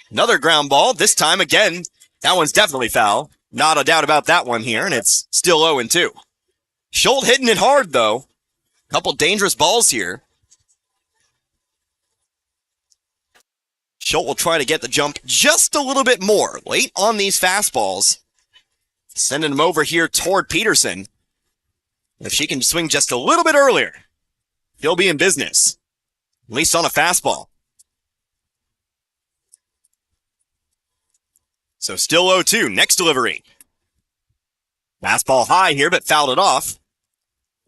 Another ground ball. This time, again, that one's definitely foul. Not a doubt about that one here, and it's still 0-2. Schultz hitting it hard, though. Couple dangerous balls here. Schultz will try to get the jump just a little bit more late on these fastballs. Sending him over here toward Peterson. If she can swing just a little bit earlier, he'll be in business. At least on a fastball. So still 0-2. Next delivery. Fastball high here, but fouled it off.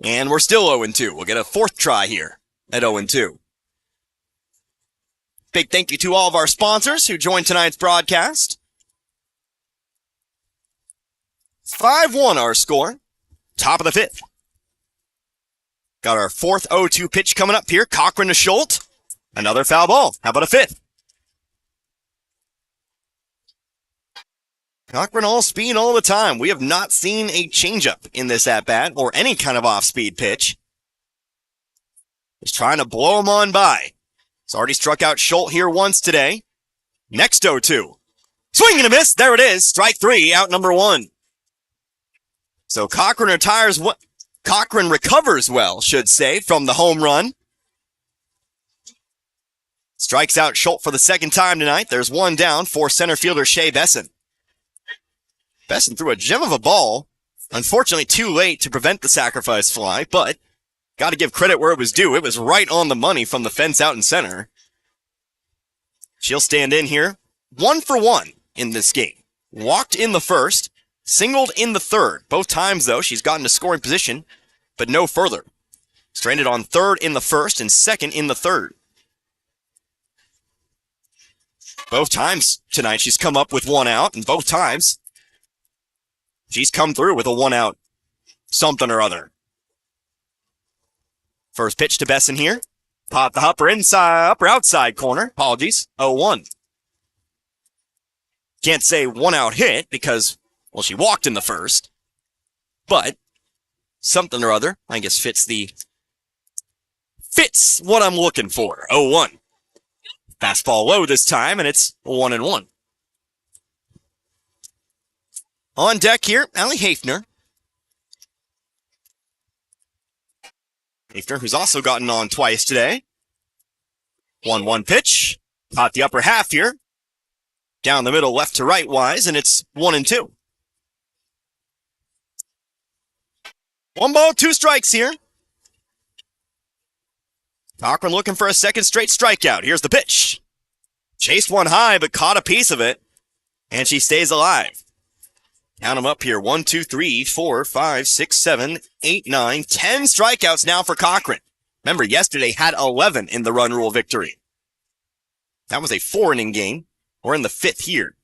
And we're still 0-2. We'll get a fourth try here at 0-2. Big thank you to all of our sponsors who joined tonight's broadcast. 5-1 our score. Top of the fifth. Got our fourth 0-2 pitch coming up here. Cochran to Schultz. Another foul ball. How about a fifth? Cochran all speed all the time. We have not seen a changeup in this at-bat or any kind of off-speed pitch. Just trying to blow him on by. He's already struck out Schultz here once today. Next 0-2. Swing and a miss. There it is. Strike 3, out number 1. So Cochran recovers well, should say, from the home run. Strikes out Schultz for the second time tonight. There's one down for center fielder Shea Besson. Besson threw a gem of a ball. Unfortunately, too late to prevent the sacrifice fly, but got to give credit where it was due. It was right on the money from the fence out in center. She'll stand in here. 1 for 1 in this game. Walked in the first, singled in the third. Both times, though, she's gotten to scoring position, but no further. Stranded on third in the first and second in the third. Both times tonight she's come up with one out, and both times she's come through with a one out something or other. First pitch to Besson here. Pop the upper outside corner. Apologies. 0-1. Can't say one out hit because, well, she walked in the first. But something or other, I guess, fits what I'm looking for. 0-1. Fastball low this time, and it's 1-1. On deck here, Allie Hafner. Hafner, who's also gotten on twice today. 1-1 pitch. Caught the upper half here. Down the middle, left to right wise, and it's 1-2. 1 ball, 2 strikes here. Cochran looking for a second straight strikeout. Here's the pitch. Chased one high, but caught a piece of it. And she stays alive. Count them up here. 1, 2, 3, 4, 5, 6, 7, 8, 9, 10 strikeouts now for Cochran. Remember, yesterday had 11 in the run rule victory. That was a 4-inning game. We're in the 5th here.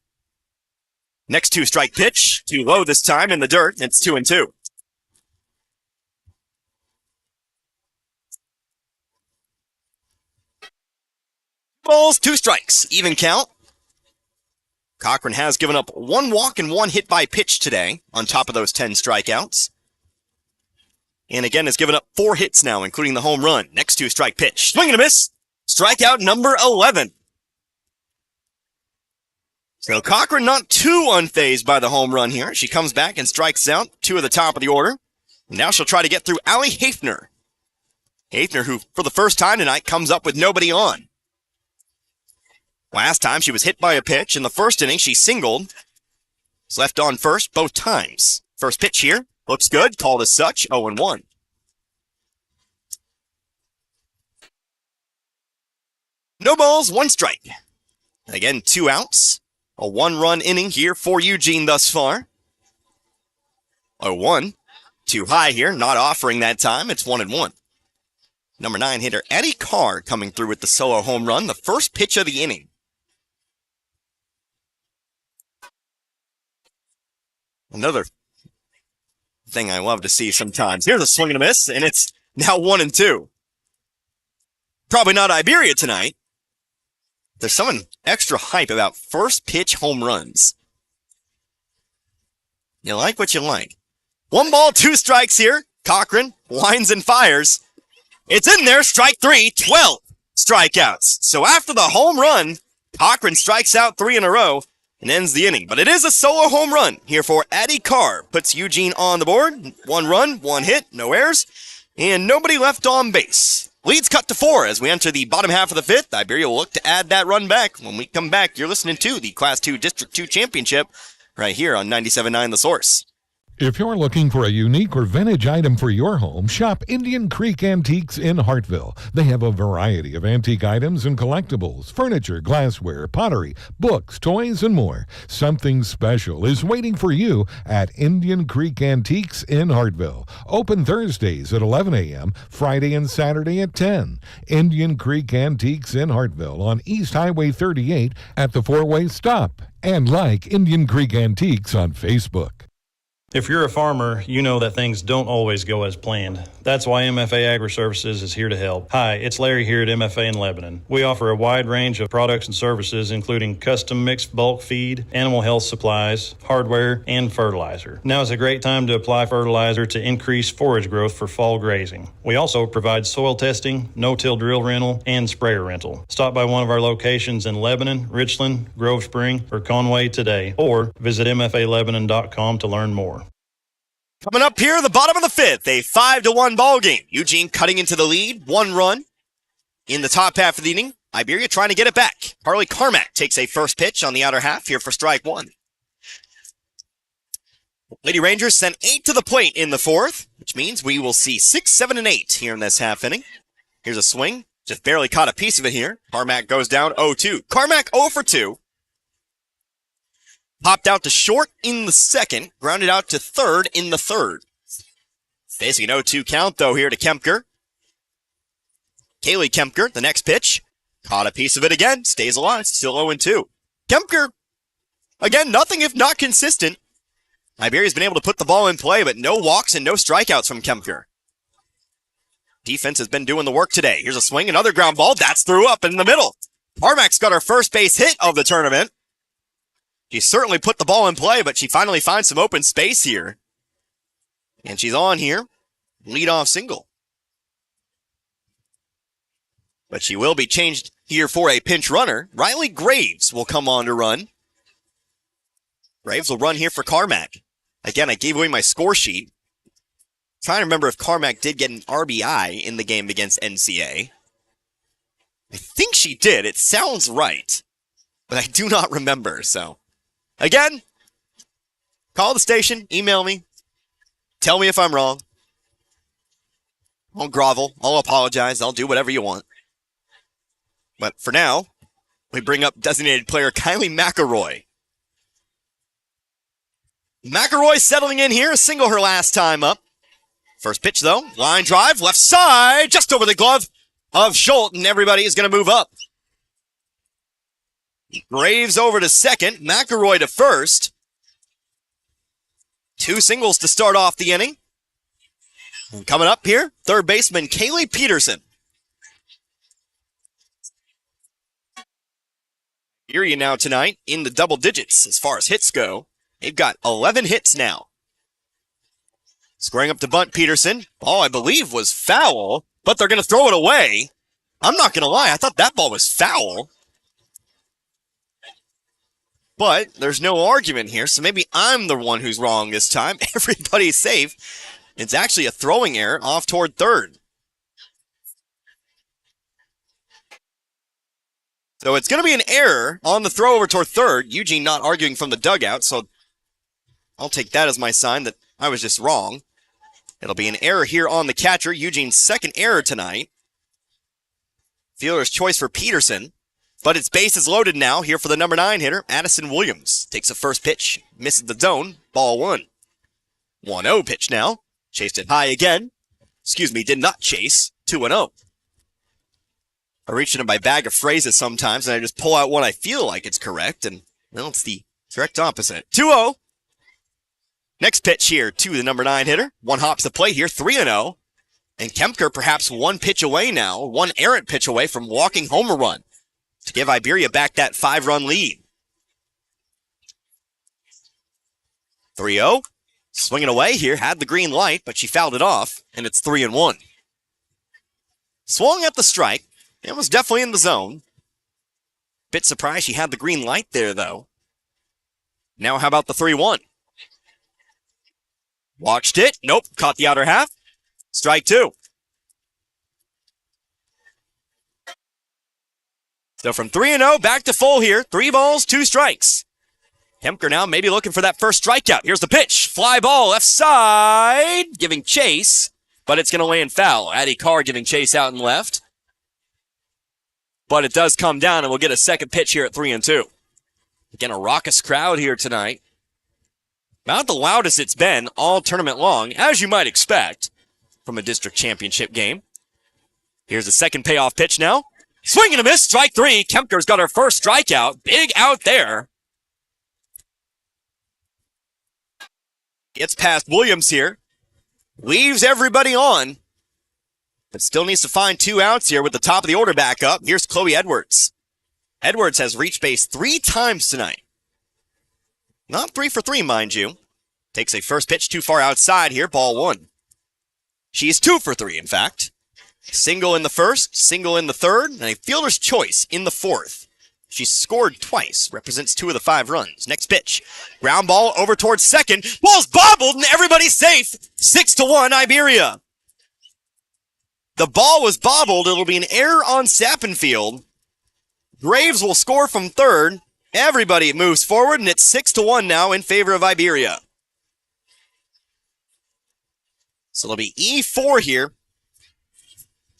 Next 2-strike pitch. Too low this time in the dirt. It's 2-2. Balls, 2 strikes. Even count. Cochran has given up 1 walk and 1 hit by pitch today on top of those 10 strikeouts. And again has given up 4 hits now, including the home run. Next 2-strike pitch. Swing and a miss. Strikeout number 11. So Cochran not too unfazed by the home run here. She comes back and strikes out 2 at the top of the order. Now she'll try to get through Allie Hafner. Hafner, who for the first time tonight comes up with nobody on. Last time she was hit by a pitch. In the first inning, she singled. Was left on first both times. First pitch here. Looks good. Called as such. 0-1. No balls, 1 strike. Again, 2 outs. A 1-run inning here for Eugene thus far. 0-1. Too high here. Not offering that time. It's 1-1. Number 9 hitter Eddie Carr coming through with the solo home run. The first pitch of the inning. Another thing I love to see sometimes. Here's a swing and a miss, and it's now 1-2. Probably not Iberia tonight. There's some extra hype about first pitch home runs. You like what you like. 1 ball, 2 strikes here. Cochran lines and fires. It's in there, strike 3, 12 strikeouts. So after the home run, Cochran strikes out 3 in a row and ends the inning. But it is a solo home run here for Eddie Carr. Puts Eugene on the board. 1 run, 1 hit, no errors, and nobody left on base. Leads cut to 4 as we enter the bottom half of the 5th. Iberia will look to add that run back. When we come back, you're listening to the Class 2 District 2 Championship right here on 97.9 The Source. If you're looking for a unique or vintage item for your home, shop Indian Creek Antiques in Hartville. They have a variety of antique items and collectibles, furniture, glassware, pottery, books, toys, and more. Something special is waiting for you at Indian Creek Antiques in Hartville. Open Thursdays at 11 a.m., Friday and Saturday at 10. Indian Creek Antiques in Hartville on East Highway 38 at the 4-way stop. And like Indian Creek Antiques on Facebook. If you're a farmer, you know that things don't always go as planned. That's why MFA Agri-Services is here to help. Hi, it's Larry here at MFA in Lebanon. We offer a wide range of products and services, including custom mixed bulk feed, animal health supplies, hardware, and fertilizer. Now is a great time to apply fertilizer to increase forage growth for fall grazing. We also provide soil testing, no-till drill rental, and sprayer rental. Stop by one of our locations in Lebanon, Richland, Grove Spring, or Conway today, or visit mfalebanon.com to learn more. Coming up here, the bottom of the 5th, a 5-1 ball game. Eugene cutting into the lead, 1 run in the top half of the inning. Iberia trying to get it back. Harley Carmack takes a first pitch on the outer half here for strike 1. Lady Rangers sent 8 to the plate in the 4th, which means we will see 6, 7, and 8 here in this half inning. Here's a swing. Just barely caught a piece of it here. Carmack goes down 0-2. Carmack 0 for 2. Popped out to short in the 2nd, grounded out to 3rd in the 3rd. Facing an 0-2 count, though, here to Kempker. Kaylee Kempker, the next pitch. Caught a piece of it again, stays alive, still 0-2. Kempker, again, nothing if not consistent. Iberia's been able to put the ball in play, but no walks and no strikeouts from Kempker. Defense has been doing the work today. Here's a swing, another ground ball. That's through up in the middle. Carmack's got her first base hit of the tournament. She certainly put the ball in play, but she finally finds some open space here. And she's on here. Leadoff single. But she will be changed here for a pinch runner. Riley Graves will come on to run. Graves will run here for Carmack. Again, I gave away my score sheet. Trying to remember if Carmack did get an RBI in the game against NCA. I think she did. It sounds right. But I do not remember, so. Again, call the station, email me, tell me if I'm wrong. I'll grovel. I'll apologize. I'll do whatever you want. But for now, we bring up designated player Kylie McElroy. McElroy settling in here, a single her last time up. First pitch, though, line drive, left side, just over the glove of Schultz, and everybody is going to move up. Graves over to second, McElroy to first. 2 singles to start off the inning. And coming up here, third baseman Kaylee Peterson. Iberia now tonight in the double digits as far as hits go. They've got 11 hits now. Squaring up to bunt Peterson. Ball, I believe, was foul, but they're going to throw it away. I'm not going to lie, I thought that ball was foul. But there's no argument here, so maybe I'm the one who's wrong this time. Everybody's safe. It's actually a throwing error off toward third. So it's going to be an error on the throw over toward third. Eugene not arguing from the dugout, so I'll take that as my sign that I was just wrong. It'll be an error here on the catcher. Eugene's second error tonight. Fielder's choice for Peterson. But it's bases loaded now here for the number 9 hitter, Addison Williams. Takes a first pitch, misses the zone, ball 1. 1-0 pitch now. Chased it high again. Did not chase. 2-0. I reach into my bag of phrases sometimes, and I just pull out one I feel like it's correct, and, well, it's the correct opposite. 2-0. Next pitch here to the number 9 hitter. 1 hops the play here, 3-0. And Kempker perhaps 1 pitch away now, 1 errant pitch away from walking home a run to give Iberia back that 5-run lead. 3-0. Swinging away here, had the green light, but she fouled it off, and it's 3-1. Swung at the strike. It was definitely in the zone. Bit surprised she had the green light there, though. Now how about the 3-1? Watched it. Nope. Caught the outer half. Strike 2. So from 3-0 back to full here. 3 balls, 2 strikes. Kempker now maybe looking for that first strikeout. Here's the pitch. Fly ball left side. Giving chase, but it's going to land foul. Addie Carr giving chase out and left. But it does come down, and we'll get a second pitch here at 3-2. Again, a raucous crowd here tonight. About the loudest it's been all tournament long, as you might expect from a district championship game. Here's the second payoff pitch now. Swing and a miss, strike 3. Kempker's got her first strikeout. Big out there. Gets past Williams here. Leaves everybody on. But still needs to find 2 outs here with the top of the order back up. Here's Chloe Edwards. Edwards has reached base 3 times tonight. Not 3 for 3, mind you. Takes a first pitch too far outside here, ball 1. She is 2 for 3, in fact. Single in the first, single in the third, and a fielder's choice in the fourth. She's scored twice, represents 2 of the 5 runs. Next pitch, ground ball over towards second. Ball's bobbled and everybody's safe. 6-1 Iberia. The ball was bobbled. It'll be an error on Sappenfield. Graves will score from third. Everybody moves forward, and it's 6-1 now in favor of Iberia. So it'll be E4 here.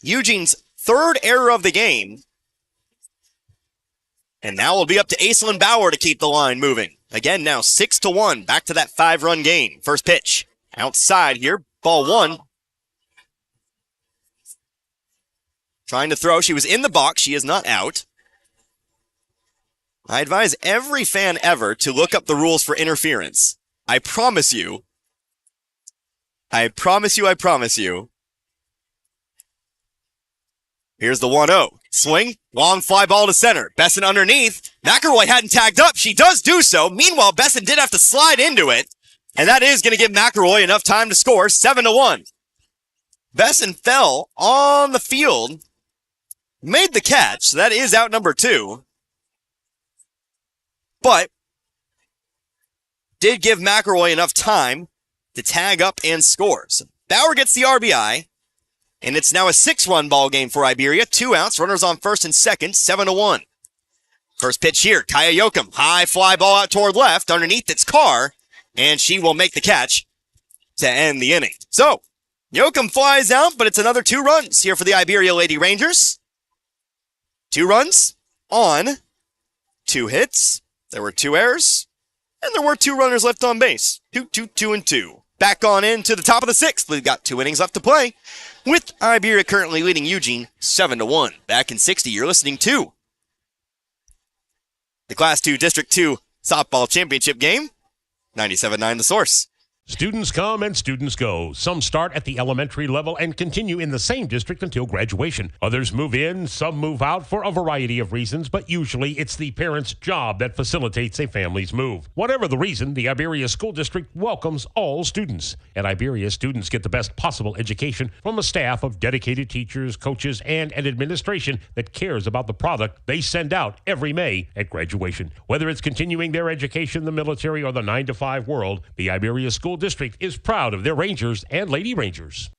Eugene's 3rd error of the game. And now it'll be up to Aislinn Bauer to keep the line moving. Again, now 6-1, back to that 5-run game. First pitch, outside here, ball 1. Trying to throw, she was in the box, she is not out. I advise every fan ever to look up the rules for interference. I promise you. I promise you. Here's the 1-0. Swing, long fly ball to center. Besson underneath. McElroy hadn't tagged up. She does do so. Meanwhile, Besson did have to slide into it. And that is going to give McElroy enough time to score 7-1. Besson fell on the field. Made the catch. So that is out number 2. But did give McElroy enough time to tag up and score. So Bauer gets the RBI. And it's now a 6-run ball game for Iberia. 2 outs, runners on first and second, 7-1. First pitch here, Kaya Yoakum. High fly ball out toward left. Underneath it's Carr. And she will make the catch to end the inning. So, Yoakum flies out, but it's another 2 runs here for the Iberia Lady Rangers. 2 runs on 2 hits. There were 2 errors, and there were 2 runners left on base. 2, and 2. Back on into the top of the 6th. We've got 2 innings left to play, with Iberia currently leading Eugene 7-1. Back in 60, you're listening to the Class 2 District 2 Softball Championship game. 97.9 The Source. Students come and students go. Some start at the elementary level and continue in the same district until graduation. Others move in, some move out for a variety of reasons, but usually it's the parent's job that facilitates a family's move. Whatever the reason, the Iberia School District welcomes all students. At Iberia, students get the best possible education from a staff of dedicated teachers, coaches, and an administration that cares about the product they send out every May at graduation. Whether it's continuing their education in the military or the 9-to-5 world, the Iberia School District is proud of their Rangers and Lady Rangers.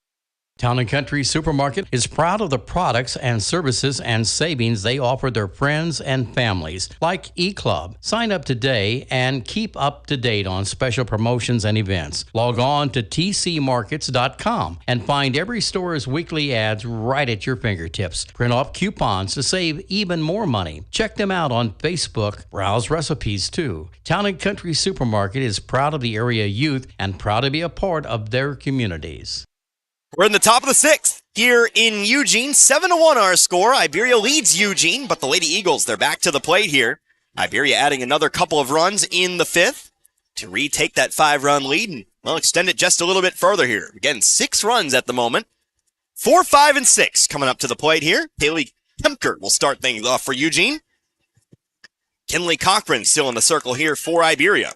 Town & Country Supermarket is proud of the products and services and savings they offer their friends and families, like eClub. Sign up today and keep up to date on special promotions and events. Log on to tcmarkets.com and find every store's weekly ads right at your fingertips. Print off coupons to save even more money. Check them out on Facebook. Browse recipes too. Town & Country Supermarket is proud of the area youth and proud to be a part of their communities. We're in the top of the 6th here in Eugene. 7-1 our score. Iberia leads Eugene, but the Lady Eagles, they're back to the plate here. Iberia adding another couple of runs in the 5th to retake that 5-run lead and, well, extend it just a little bit further here. Again, 6 runs at the moment. 4, 5, and 6 coming up to the plate here. Haley Kemker will start things off for Eugene. Kinley Cochran still in the circle here for Iberia.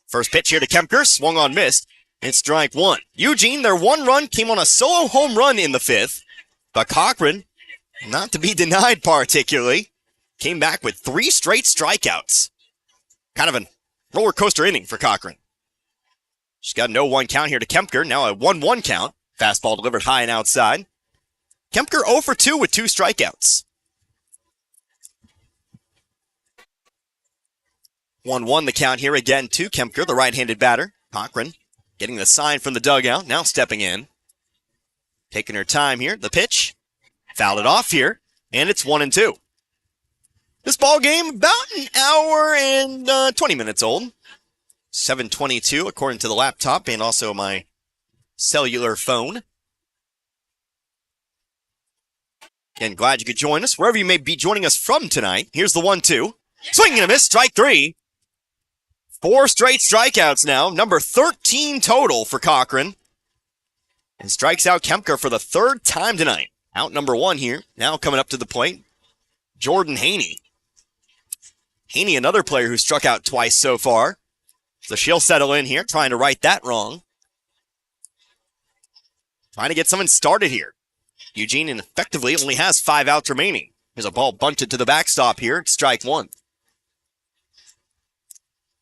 First pitch here to Kemker, swung on, missed. It's strike 1. Eugene, their 1 run came on a solo home run in the 5th, but Cochran, not to be denied particularly, came back with 3 straight strikeouts. Kind of a roller coaster inning for Cochran. She's got no 1 count here to Kemker, now a 1-1 count. Fastball delivered high and outside. Kemker 0 for 2 with 2 strikeouts. 1-1 the count here again to Kemker, the right-handed batter. Cochran getting the sign from the dugout, now stepping in. Taking her time here, the pitch. Fouled it off here, and it's 1-2. This ball game about an hour and 20 minutes old. 7:22 according to the laptop and also my cellular phone. Again, glad you could join us wherever you may be joining us from tonight. Here's the 1-2. Swing and a miss, strike 3. 4 straight strikeouts now, number 13 total for Cochran. And strikes out Kemker for the 3rd time tonight. Out number 1 here, now coming up to the plate, Jordan Haney. Haney, another player who struck out twice so far. So she'll settle in here, trying to right that wrong. Trying to get someone started here. Eugene effectively only has 5 outs remaining. There's a ball bunted to the backstop here, it's strike 1.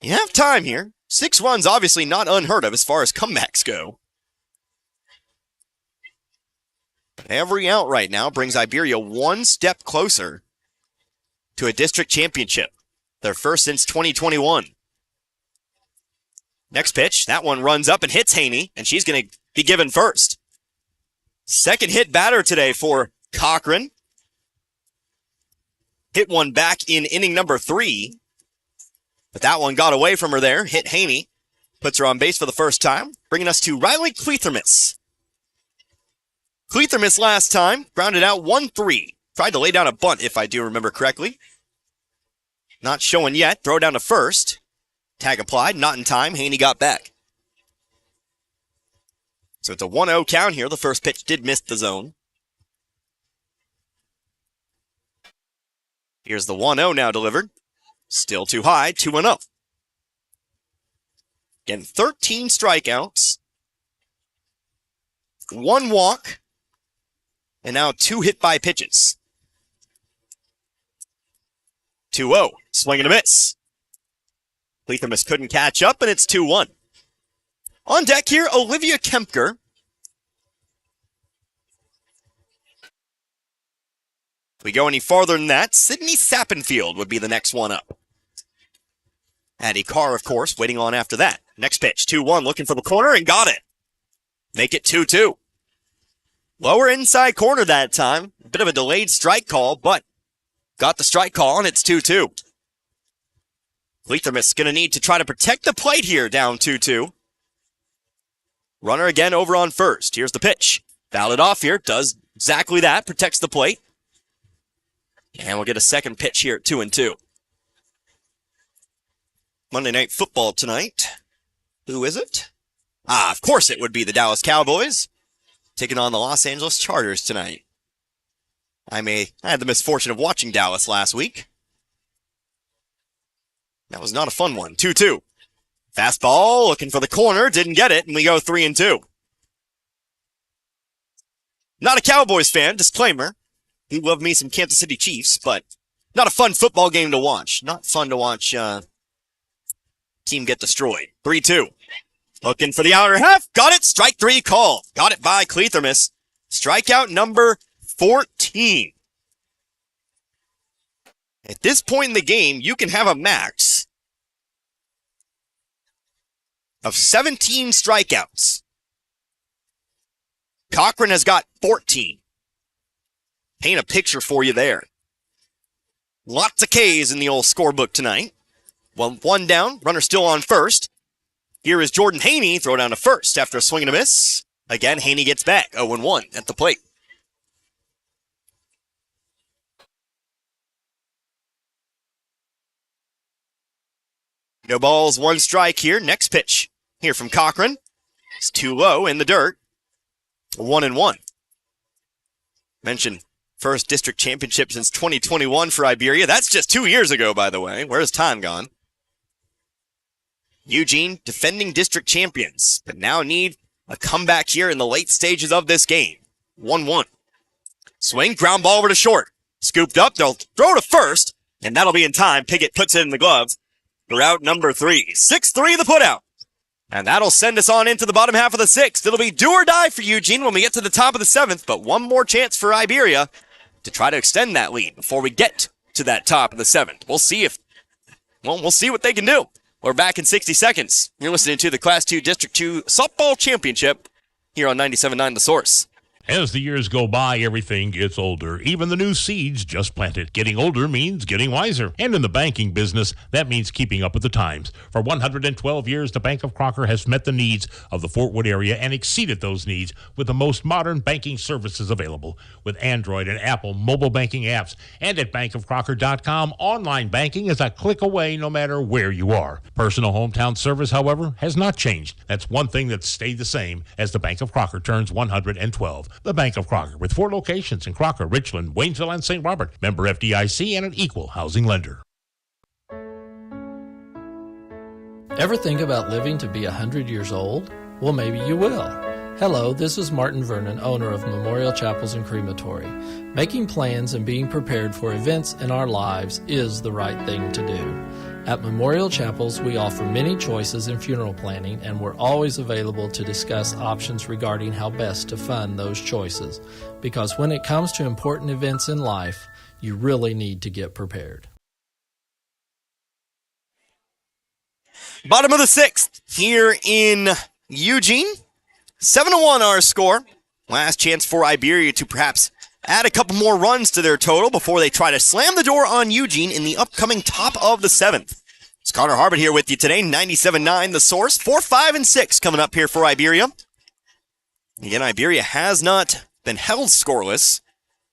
You have time here. 6 runs, obviously not unheard of as far as comebacks go. Every out right now brings Iberia 1 step closer to a district championship. Their first since 2021. Next pitch, that one runs up and hits Haney, and she's going to be given first. Second hit batter today for Cochran. Hit one back in inning number 3. But that one got away from her there, hit Haney, puts her on base for the first time, bringing us to Riley Cleathermas. Cleathermas last time, grounded out 1-3. Tried to lay down a bunt, if I do remember correctly. Not showing yet, throw down to first. Tag applied, not in time, Haney got back. So it's a 1-0 count here. The first pitch did miss the zone. Here's the 1-0 now delivered. Still too high, 2-0. Again, 13 strikeouts, 1 walk, and now 2 hit by pitches. 2-0, swing and a miss. Cleathermas couldn't catch up, and it's 2-1. On deck here, Olivia Kemker. If we go any farther than that, Sydney Sappenfield would be the next one up. Addie Carr, of course, waiting on after that. Next pitch, 2-1, looking for the corner, and got it. make it 2-2. Lower inside corner that time. A bit of a delayed strike call, but got the strike call, and it's 2-2. Cleathermus going to need to try to protect the plate here, down 2-2. Runner again over on first. Here's the pitch. Fouled it off here. Does exactly that. Protects the plate. And we'll get a second pitch here at 2-2. Monday Night Football tonight. Who is it? Of course it would be the Dallas Cowboys, taking on the Los Angeles Chargers tonight. I had the misfortune of watching Dallas last week. That was not a fun one. 2-2. Fastball, looking for the corner, didn't get it, and we go 3-2. Not a Cowboys fan, disclaimer. Do love me some Kansas City Chiefs, but not a fun football game to watch. Not fun to watch team get destroyed. 3-2. Looking for the outer half. Got it. Strike 3 call. Got it by Cleathermus. Strikeout number 14. At this point in the game, you can have a max of 17 strikeouts. Cochran has got 14. Paint a picture for you there. Lots of K's in the old scorebook tonight. Well, one down, runner still on first. Here is Jordan Haney, throw down to first after a swing and a miss. Again, Haney gets back, 0-1 at the plate. No balls, one strike here. Next pitch here from Cochran. It's too low in the dirt. 1-1. Mentioned first district championship since 2021 for Iberia. That's just 2 years ago, by the way. Where's time gone? Eugene, defending district champions, but now need a comeback here in the late stages of this game. 1-1. Swing, ground ball over to short. Scooped up, they'll throw to first, and that'll be in time. Piggott puts it in the gloves for out number 3. 6-3 the putout. And that'll send us on into the bottom half of the 6th. It'll be do or die for Eugene when we get to the top of the 7th, but one more chance for Iberia to try to extend that lead before we get to that top of the 7th. We'll see what they can do. We're back in 60 seconds. You're listening to the Class 2 District 2 Softball Championship here on 97.9 The Source. As the years go by, everything gets older. Even the new seeds just planted. Getting older means getting wiser. And in the banking business, that means keeping up with the times. For 112 years, the Bank of Crocker has met the needs of the Fort Wood area and exceeded those needs with the most modern banking services available. With Android and Apple mobile banking apps. And at bankofcrocker.com, online banking is a click away no matter where you are. Personal hometown service, however, has not changed. That's one thing that's stayed the same as the Bank of Crocker turns 112. The Bank of Crocker, with 4 locations in Crocker, Richland, Waynesville, and St. Robert. Member FDIC and an equal housing lender. Ever think about living to be 100 years old? Well, maybe you will. Hello, this is Martin Vernon, owner of Memorial Chapels and Crematory. Making plans and being prepared for events in our lives is the right thing to do. At Memorial Chapels, we offer many choices in funeral planning, and we're always available to discuss options regarding how best to fund those choices. Because when it comes to important events in life, you really need to get prepared. Bottom of the 6th here in Eugene. 7-1 our score. Last chance for Iberia to perhaps add a couple more runs to their total before they try to slam the door on Eugene in the upcoming top of the 7th. It's Connor Harbert here with you today, 97.9 The Source. 4, 5, and 6 coming up here for Iberia. Again, Iberia has not been held scoreless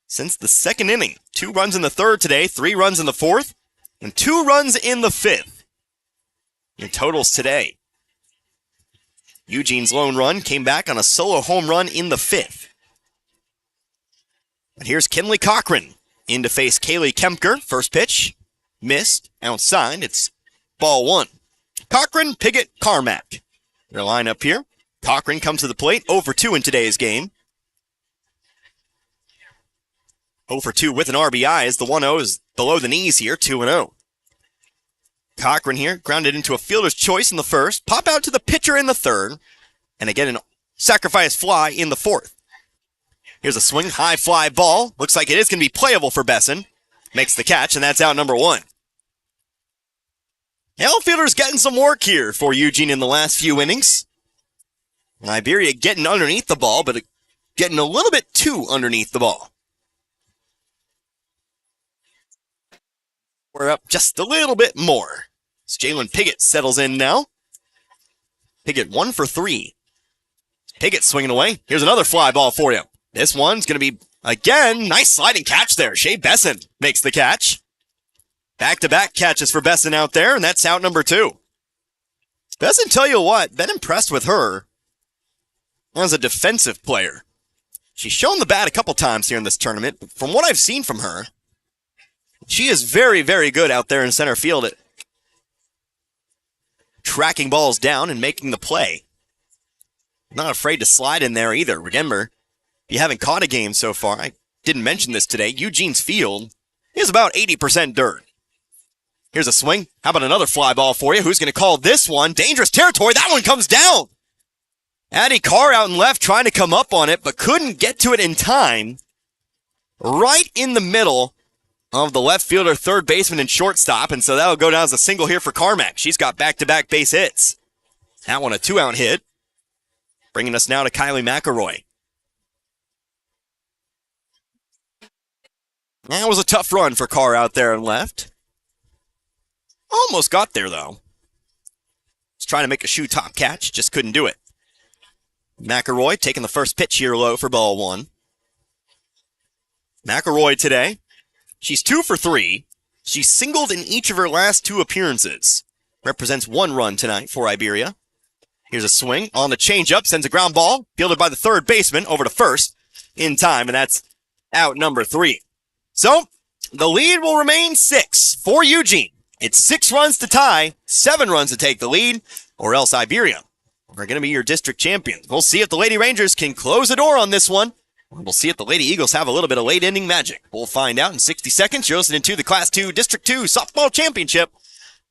since the 2nd inning. 2 runs in the 3rd today, 3 runs in the 4th, and 2 runs in the 5th. Your totals today. Eugene's lone run came back on a solo home run in the 5th. But here's Kinley Cochran in to face Kaylee Kempker. First pitch, missed, outside. It's ball 1. Cochran, Piggott, Carmack. Their lineup here. Cochran comes to the plate, 0 for 2 in today's game. 0 for 2 with an RBI as the 1-0 is below the knees here, 2-0. Cochran here, grounded into a fielder's choice in the 1st. Pop out to the pitcher in the 3rd. And again, an sacrifice fly in the 4th. Here's a swing, high fly ball. Looks like it is going to be playable for Besson. Makes the catch, and that's out number 1. Outfielder's getting some work here for Eugene in the last few innings. Iberia getting underneath the ball, but getting a little bit too underneath the ball. We're up just a little bit more. As Jalen Piggott settles in now. Piggott 1 for 3. Piggott swinging away. Here's another fly ball for you. This one's going to be, again, nice sliding catch there. Shea Besson makes the catch. Back-to-back catches for Besson out there, and that's out number 2. Besson, tell you what, been impressed with her as a defensive player. She's shown the bat a couple times here in this tournament, but from what I've seen from her, she is very, very good out there in center field at tracking balls down and making the play. Not afraid to slide in there either. Remember, if you haven't caught a game so far, I didn't mention this today, Eugene's field is about 80% dirt. Here's a swing. How about another fly ball for you? Who's going to call this one? Dangerous territory. That one comes down. Addie Carr out and left trying to come up on it, but couldn't get to it in time. Right in the middle of the left fielder, third baseman, and shortstop, and so that'll go down as a single here for Carmack. She's got back-to-back base hits. That one a 2-out hit. Bringing us now to Kylie McElroy. That was a tough run for Carr out there and left. Almost got there, though. Was trying to make a shoe top catch, just couldn't do it. McElroy taking the first pitch here low for ball 1. McElroy today, she's 2 for 3. She's singled in each of her last 2 appearances. Represents 1 run tonight for Iberia. Here's a swing on the changeup, sends a ground ball, fielded by the third baseman over to first in time, and that's out number 3. So, the lead will remain 6 for Eugene. It's 6 runs to tie, 7 runs to take the lead, or else Iberia are going to be your district champions. We'll see if the Lady Rangers can close the door on this one, or we'll see if the Lady Eagles have a little bit of late inning magic. We'll find out in 60 seconds. You're listening to the Class 2 District 2 Softball Championship.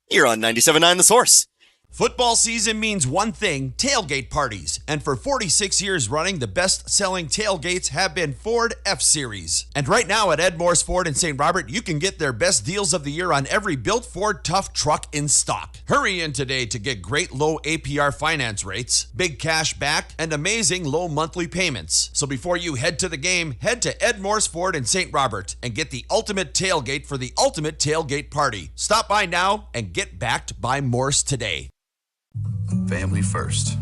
You're on 97.9 The Source. Football season means one thing, tailgate parties. And for 46 years running, the best-selling tailgates have been Ford F-Series. And right now at Edmore's Ford in St. Robert, you can get their best deals of the year on every built Ford Tough truck in stock. Hurry in today to get great low APR finance rates, big cash back, and amazing low monthly payments. So before you head to the game, head to Edmore's Ford in St. Robert and get the ultimate tailgate for the ultimate tailgate party. Stop by now and get backed by Morse today. Family first.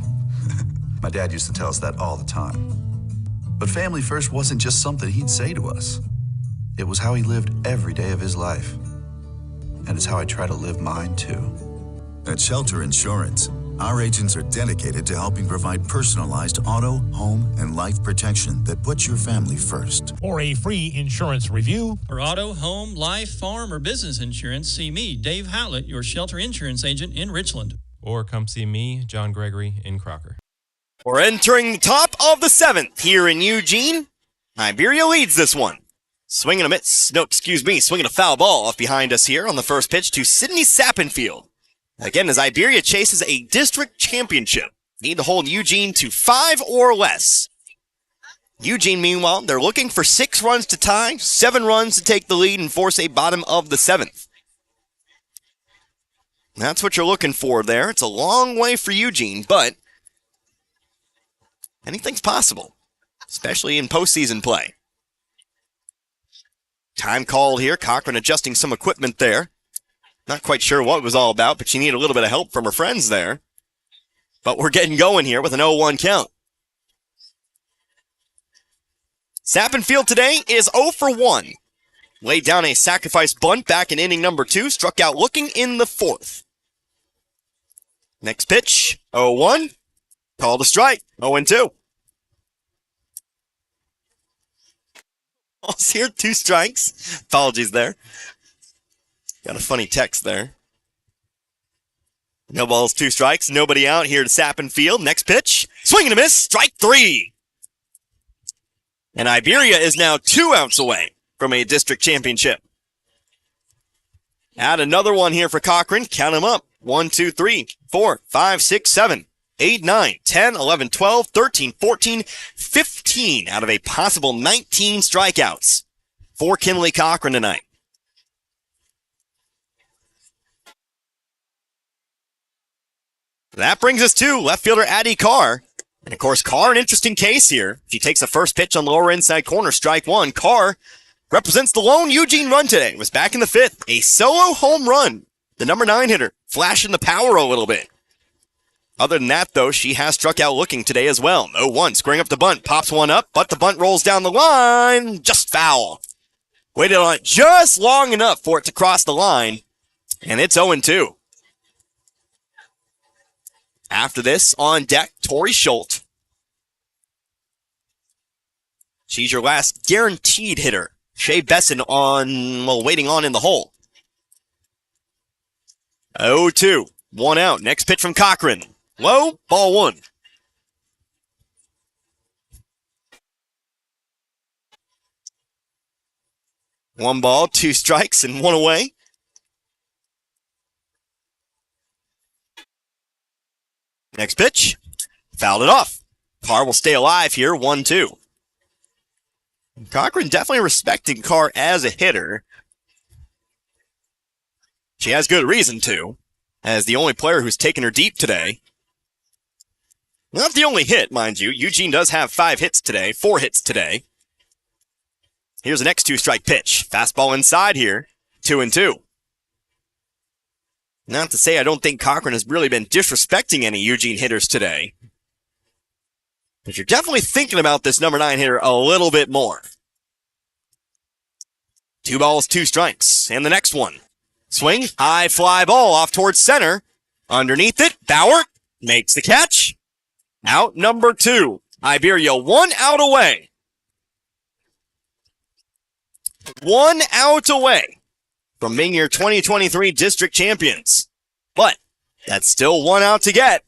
My dad used to tell us that all the time. But family first wasn't just something he'd say to us. It was how he lived every day of his life. And it's how I try to live mine too. At Shelter Insurance, our agents are dedicated to helping provide personalized auto, home, and life protection that puts your family first. For a free insurance review, for auto, home, life, farm, or business insurance, see me, Dave Howlett, your Shelter Insurance agent in Richland. Or come see me, John Gregory, in Crocker. We're entering the top of the 7th here in Eugene. Iberia leads this one. Swinging a foul ball off behind us here on the first pitch to Sydney Sappenfield. Again, as Iberia chases a district championship, need to hold Eugene to 5 or less. Eugene, meanwhile, they're looking for 6 runs to tie, 7 runs to take the lead and force a bottom of the 7th. That's what you're looking for there. It's a long way for Eugene, but anything's possible, especially in postseason play. Time called here. Cochran adjusting some equipment there. Not quite sure what it was all about, but she needed a little bit of help from her friends there. But we're getting going here with an 0-1 count. Sappenfield today is 0 for 1. Laid down a sacrifice bunt back in inning number 2. Struck out looking in the 4th. Next pitch, 0-1. Called a strike, 0-2. Balls here, 2 strikes. Apologies there. Got a funny text there. No balls, 2 strikes. Nobody out here to Sappenfield. Next pitch, swing and a miss, strike 3. And Iberia is now 2 outs away from a district championship. Add another one here for Cochran. Count them up. 1, 2, 3, 4, 5, 6, 7, 8, 9, 10, 11, 12, 13, 14, 15 out of a possible 19 strikeouts for Kinley Cochran tonight. That brings us to left fielder Addie Carr. And of course, Carr, an interesting case here. She takes the first pitch on lower inside corner, strike one. Carr represents the lone Eugene run today. Was back in the fifth. A solo home run. The number 9 hitter, flashing the power a little bit. Other than that, though, she has struck out looking today as well. 0-1, squaring up the bunt, pops one up, but the bunt rolls down the line. Just foul. Waited on it just long enough for it to cross the line, and it's 0-2. After this, on deck, Tori Schultz. She's your last guaranteed hitter. Shea Besson waiting on in the hole. 0-2, 1 out. Next pitch from Cochran. Low, ball 1. One ball, 2 strikes, and 1 away. Next pitch, fouled it off. Carr will stay alive here, 1-2. Cochran definitely respecting Carr as a hitter. She has good reason to, as the only player who's taken her deep today. Not the only hit, mind you. Eugene does have 5 hits today, 4 hits today. Here's the next 2-strike pitch. Fastball inside here, 2-2. Not to say I don't think Cochran has really been disrespecting any Eugene hitters today. But you're definitely thinking about this number 9 hitter a little bit more. 2 balls, 2 strikes. And the next one. Swing, high fly ball off towards center. Underneath it, Bauer makes the catch. Out number 2. Iberia 1 out away. 1 out away from being your 2023 district champions. But that's still 1 out to get.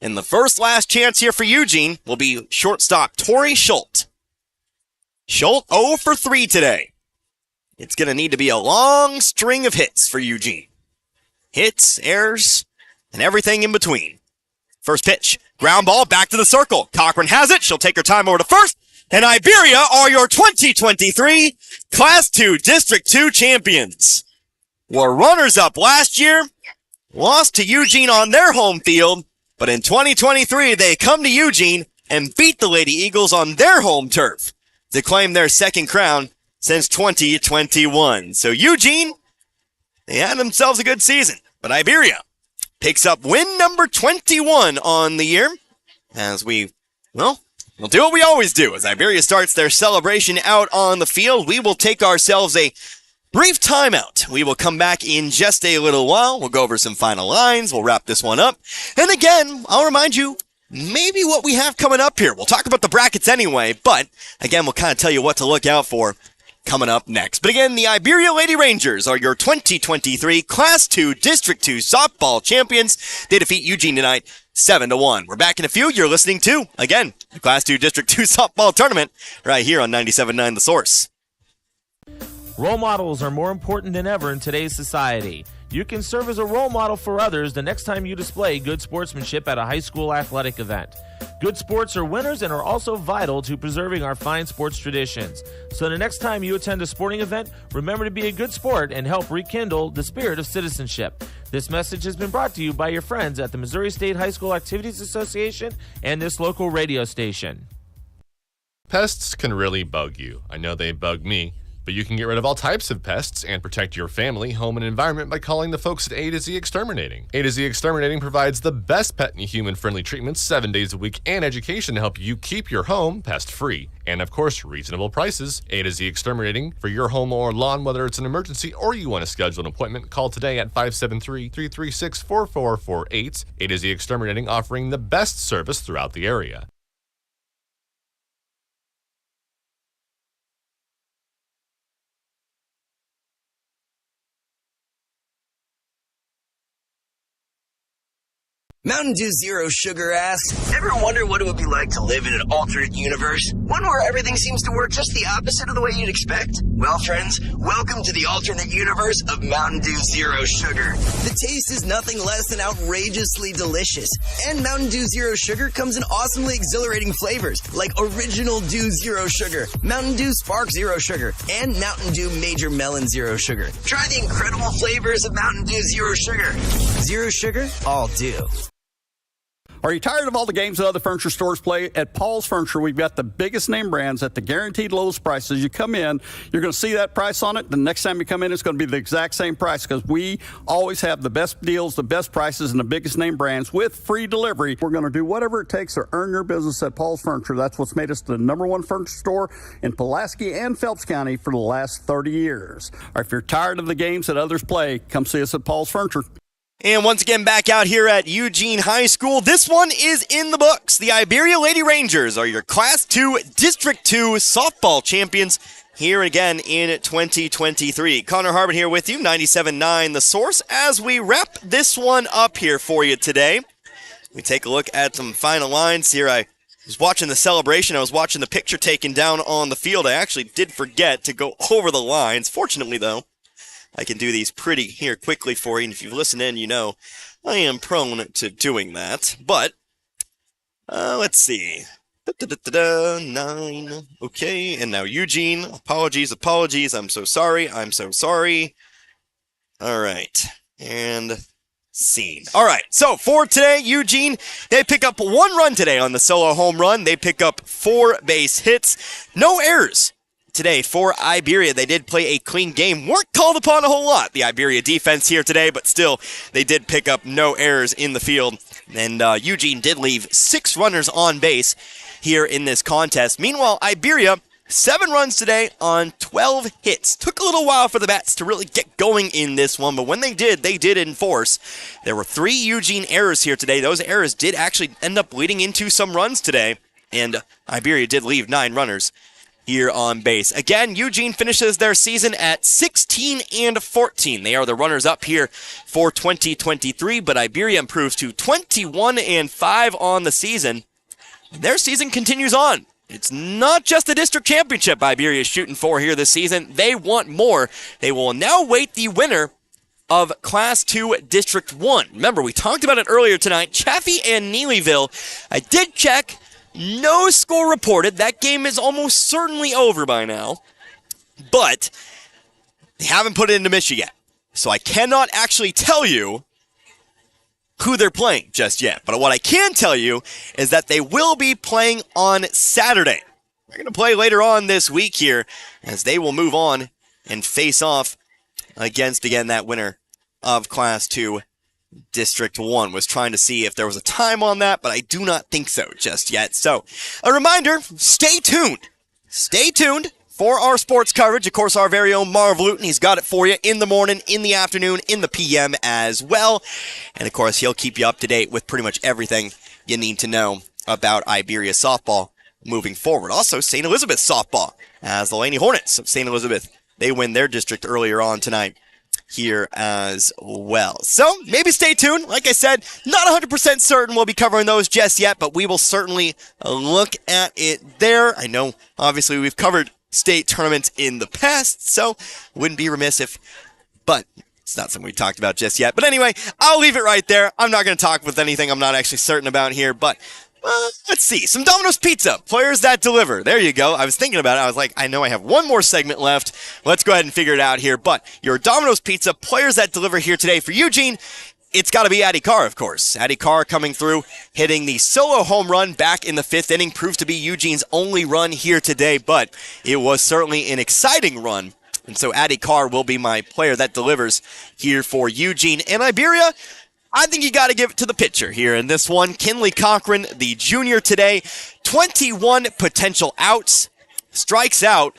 And the last chance here for Eugene will be shortstop Tori Schultz. Schultz 0 for 3 today. It's going to need to be a long string of hits for Eugene. Hits, errors, and everything in between. First pitch, ground ball back to the circle. Cochran has it. She'll take her time over to first. And Iberia are your 2023 Class 2 District 2 champions. Were runners-up last year, lost to Eugene on their home field, but in 2023 they come to Eugene and beat the Lady Eagles on their home turf to claim their second crown since 2021. So Eugene, they had themselves a good season, but Iberia picks up win number 21 on the year as we'll do what we always do. As Iberia starts their celebration out on the field, we will take ourselves a brief timeout. We will come back in just a little while. We'll go over some final lines. We'll wrap this one up. And again, I'll remind you maybe what we have coming up here. We'll talk about the brackets anyway, but again, we'll kind of tell you what to look out for coming up next. But again, the Iberia Lady Rangers are your 2023 Class 2 District 2 softball champions. They defeat Eugene tonight 7-1. We're back in a few. You're listening to, again, the Class 2 District 2 softball tournament right here on 97.9 The Source. Role models are more important than ever in today's society. You can serve as a role model for others the next time you display good sportsmanship at a high school athletic event. Good sports are winners and are also vital to preserving our fine sports traditions. So the next time you attend a sporting event, remember to be a good sport and help rekindle the spirit of citizenship. This message has been brought to you by your friends at the Missouri State High School Activities Association and this local radio station. Pests can really bug you. I know they bug me. But you can get rid of all types of pests and protect your family, home, and environment by calling the folks at A to Z Exterminating. A to Z Exterminating provides the best pet and human-friendly treatments 7 days a week and education to help you keep your home pest-free. And of course, reasonable prices. A to Z Exterminating for your home or lawn, whether it's an emergency or you want to schedule an appointment, call today at 573-336-4448. A to Z Exterminating offering the best service throughout the area. Mountain Dew Zero Sugar asks, ever wonder what it would be like to live in an alternate universe? One where everything seems to work just the opposite of the way you'd expect? Well, friends, welcome to the alternate universe of Mountain Dew Zero Sugar. The taste is nothing less than outrageously delicious. And Mountain Dew Zero Sugar comes in awesomely exhilarating flavors like Original Dew Zero Sugar, Mountain Dew Spark Zero Sugar, and Mountain Dew Major Melon Zero Sugar. Try the incredible flavors of Mountain Dew Zero Sugar. Zero Sugar, all dew. Are you tired of all the games that other furniture stores play? At Paul's Furniture, we've got the biggest name brands at the guaranteed lowest prices. You come in, you're going to see that price on it. The next time you come in, it's going to be the exact same price because we always have the best deals, the best prices, and the biggest name brands with free delivery. We're going to do whatever it takes to earn your business at Paul's Furniture. That's what's made us the #1 furniture store in Pulaski and Phelps County for the last 30 years. Or if you're tired of the games that others play, come see us at Paul's Furniture. And once again, back out here at Eugene High School, this one is in the books. The Iberia Lady Rangers are your Class 2 District 2 softball champions here again in 2023. Connor Harbin here with you, 97.9 The Source, as we wrap this one up here for you today. We take a look at some final lines here. I was watching the celebration. I was watching the picture taken down on the field. I actually did forget to go over the lines. Fortunately, though, I can do these pretty here quickly for you, and if you've listened in, you know I am prone to doing that. But, let's see. 9. Okay, and now Eugene. Apologies. I'm so sorry. All right, and scene. All right, so for today, Eugene, they pick up 1 run today on the solo home run. They pick up 4 base hits. No errors today for Iberia. They did play a clean game. Weren't called upon a whole lot, the Iberia defense here today, but still, they did pick up no errors in the field. And Eugene did leave 6 runners on base here in this contest. Meanwhile, Iberia, 7 runs today on 12 hits. Took a little while for the bats to really get going in this one, but when they did in force. There were 3 Eugene errors here today. Those errors did actually end up leading into some runs today, and Iberia did leave 9 runners here on base. Again, Eugene finishes their season at 16-14. They are the runners-up here for 2023, but Iberia improves to 21-5 on the season. Their season continues on. It's not just the district championship Iberia is shooting for here this season. They want more. They will now await the winner of Class 2 District 1. Remember, we talked about it earlier tonight. Chaffee and Neelyville. I did check. No score reported. That game is almost certainly over by now. But they haven't put it into Michigan yet. So I cannot actually tell you who they're playing just yet. But what I can tell you is that they will be playing on Saturday. They're going to play later on this week here as they will move on and face off against, again, that winner of Class 2 District 1. Was trying to see if there was a time on that, but I do not think so just yet. So, a reminder, stay tuned. Stay tuned for our sports coverage. Of course, our very own Marv Luton, he's got it for you in the morning, in the afternoon, in the PM as well. And of course, he'll keep you up to date with pretty much everything you need to know about Iberia softball moving forward. Also, St. Elizabeth softball, as the Laney Hornets of St. Elizabeth, they win their district earlier on tonight here as well. So, maybe stay tuned. Like I said, not 100% certain we'll be covering those just yet, but we will certainly look at it there. I know, obviously, we've covered state tournaments in the past, so wouldn't be remiss if, but it's not something we talked about just yet. But anyway, I'll leave it right there. I'm not going to talk with anything I'm not actually certain about here, but let's see. Some Domino's Pizza, players that deliver. There you go. I was thinking about it. I was like, I know I have one more segment left. Let's go ahead and figure it out here. But your Domino's Pizza, players that deliver here today for Eugene, it's got to be Addie Carr, of course. Addie Carr coming through, hitting the solo home run back in the 5th inning. Proved to be Eugene's only run here today, but it was certainly an exciting run. And so Addie Carr will be my player that delivers here for Eugene. And Iberia, I think you got to give it to the pitcher here in this one. Kinley Cochran, the junior today, 21 potential outs, strikes out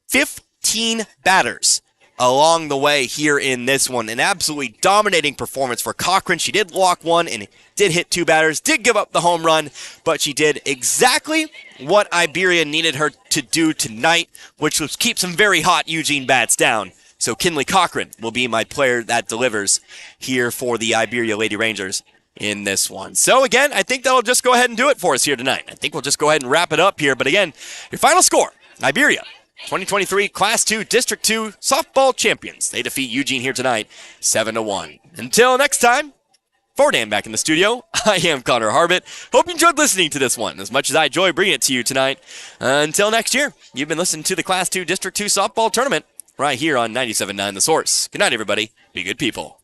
15 batters along the way here in this one. An absolutely dominating performance for Cochran. She did walk one and did hit 2 batters, did give up the home run, but she did exactly what Iberia needed her to do tonight, which was keep some very hot Eugene bats down. So Kinley Cochran will be my player that delivers here for the Iberia Lady Rangers in this one. So again, I think that'll just go ahead and do it for us here tonight. I think we'll just go ahead and wrap it up here. But again, your final score, Iberia, 2023 Class 2 District 2 softball champions. They defeat Eugene here tonight, 7-1. Until next time, for Dan back in the studio, I am Connor Harbit. Hope you enjoyed listening to this one as much as I enjoy bringing it to you tonight. Until next year, you've been listening to the Class 2 District 2 softball tournament right here on 97.9 The Source. Good night, everybody. Be good people.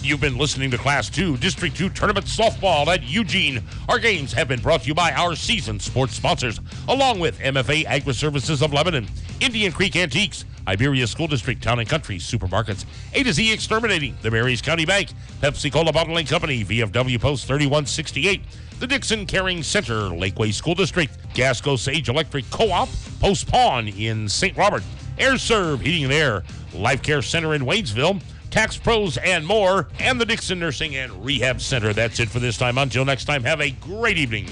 You've been listening to Class 2 District 2 Tournament Softball at Eugene. Our games have been brought to you by our seasoned sports sponsors, along with MFA Agri-Services of Lebanon, Indian Creek Antiques, Iberia School District, Town & Country Supermarkets, A to Z Exterminating, the Marys County Bank, Pepsi-Cola Bottling Company, VFW Post 3168, the Dixon Caring Center, Lakeway School District, Gasco Sage Electric Co-op, Post Pawn in St. Robert, Air Serve Heating and Air, Life Care Center in Waynesville, Tax Pros and more, and the Dixon Nursing and Rehab Center. That's it for this time. Until next time, have a great evening.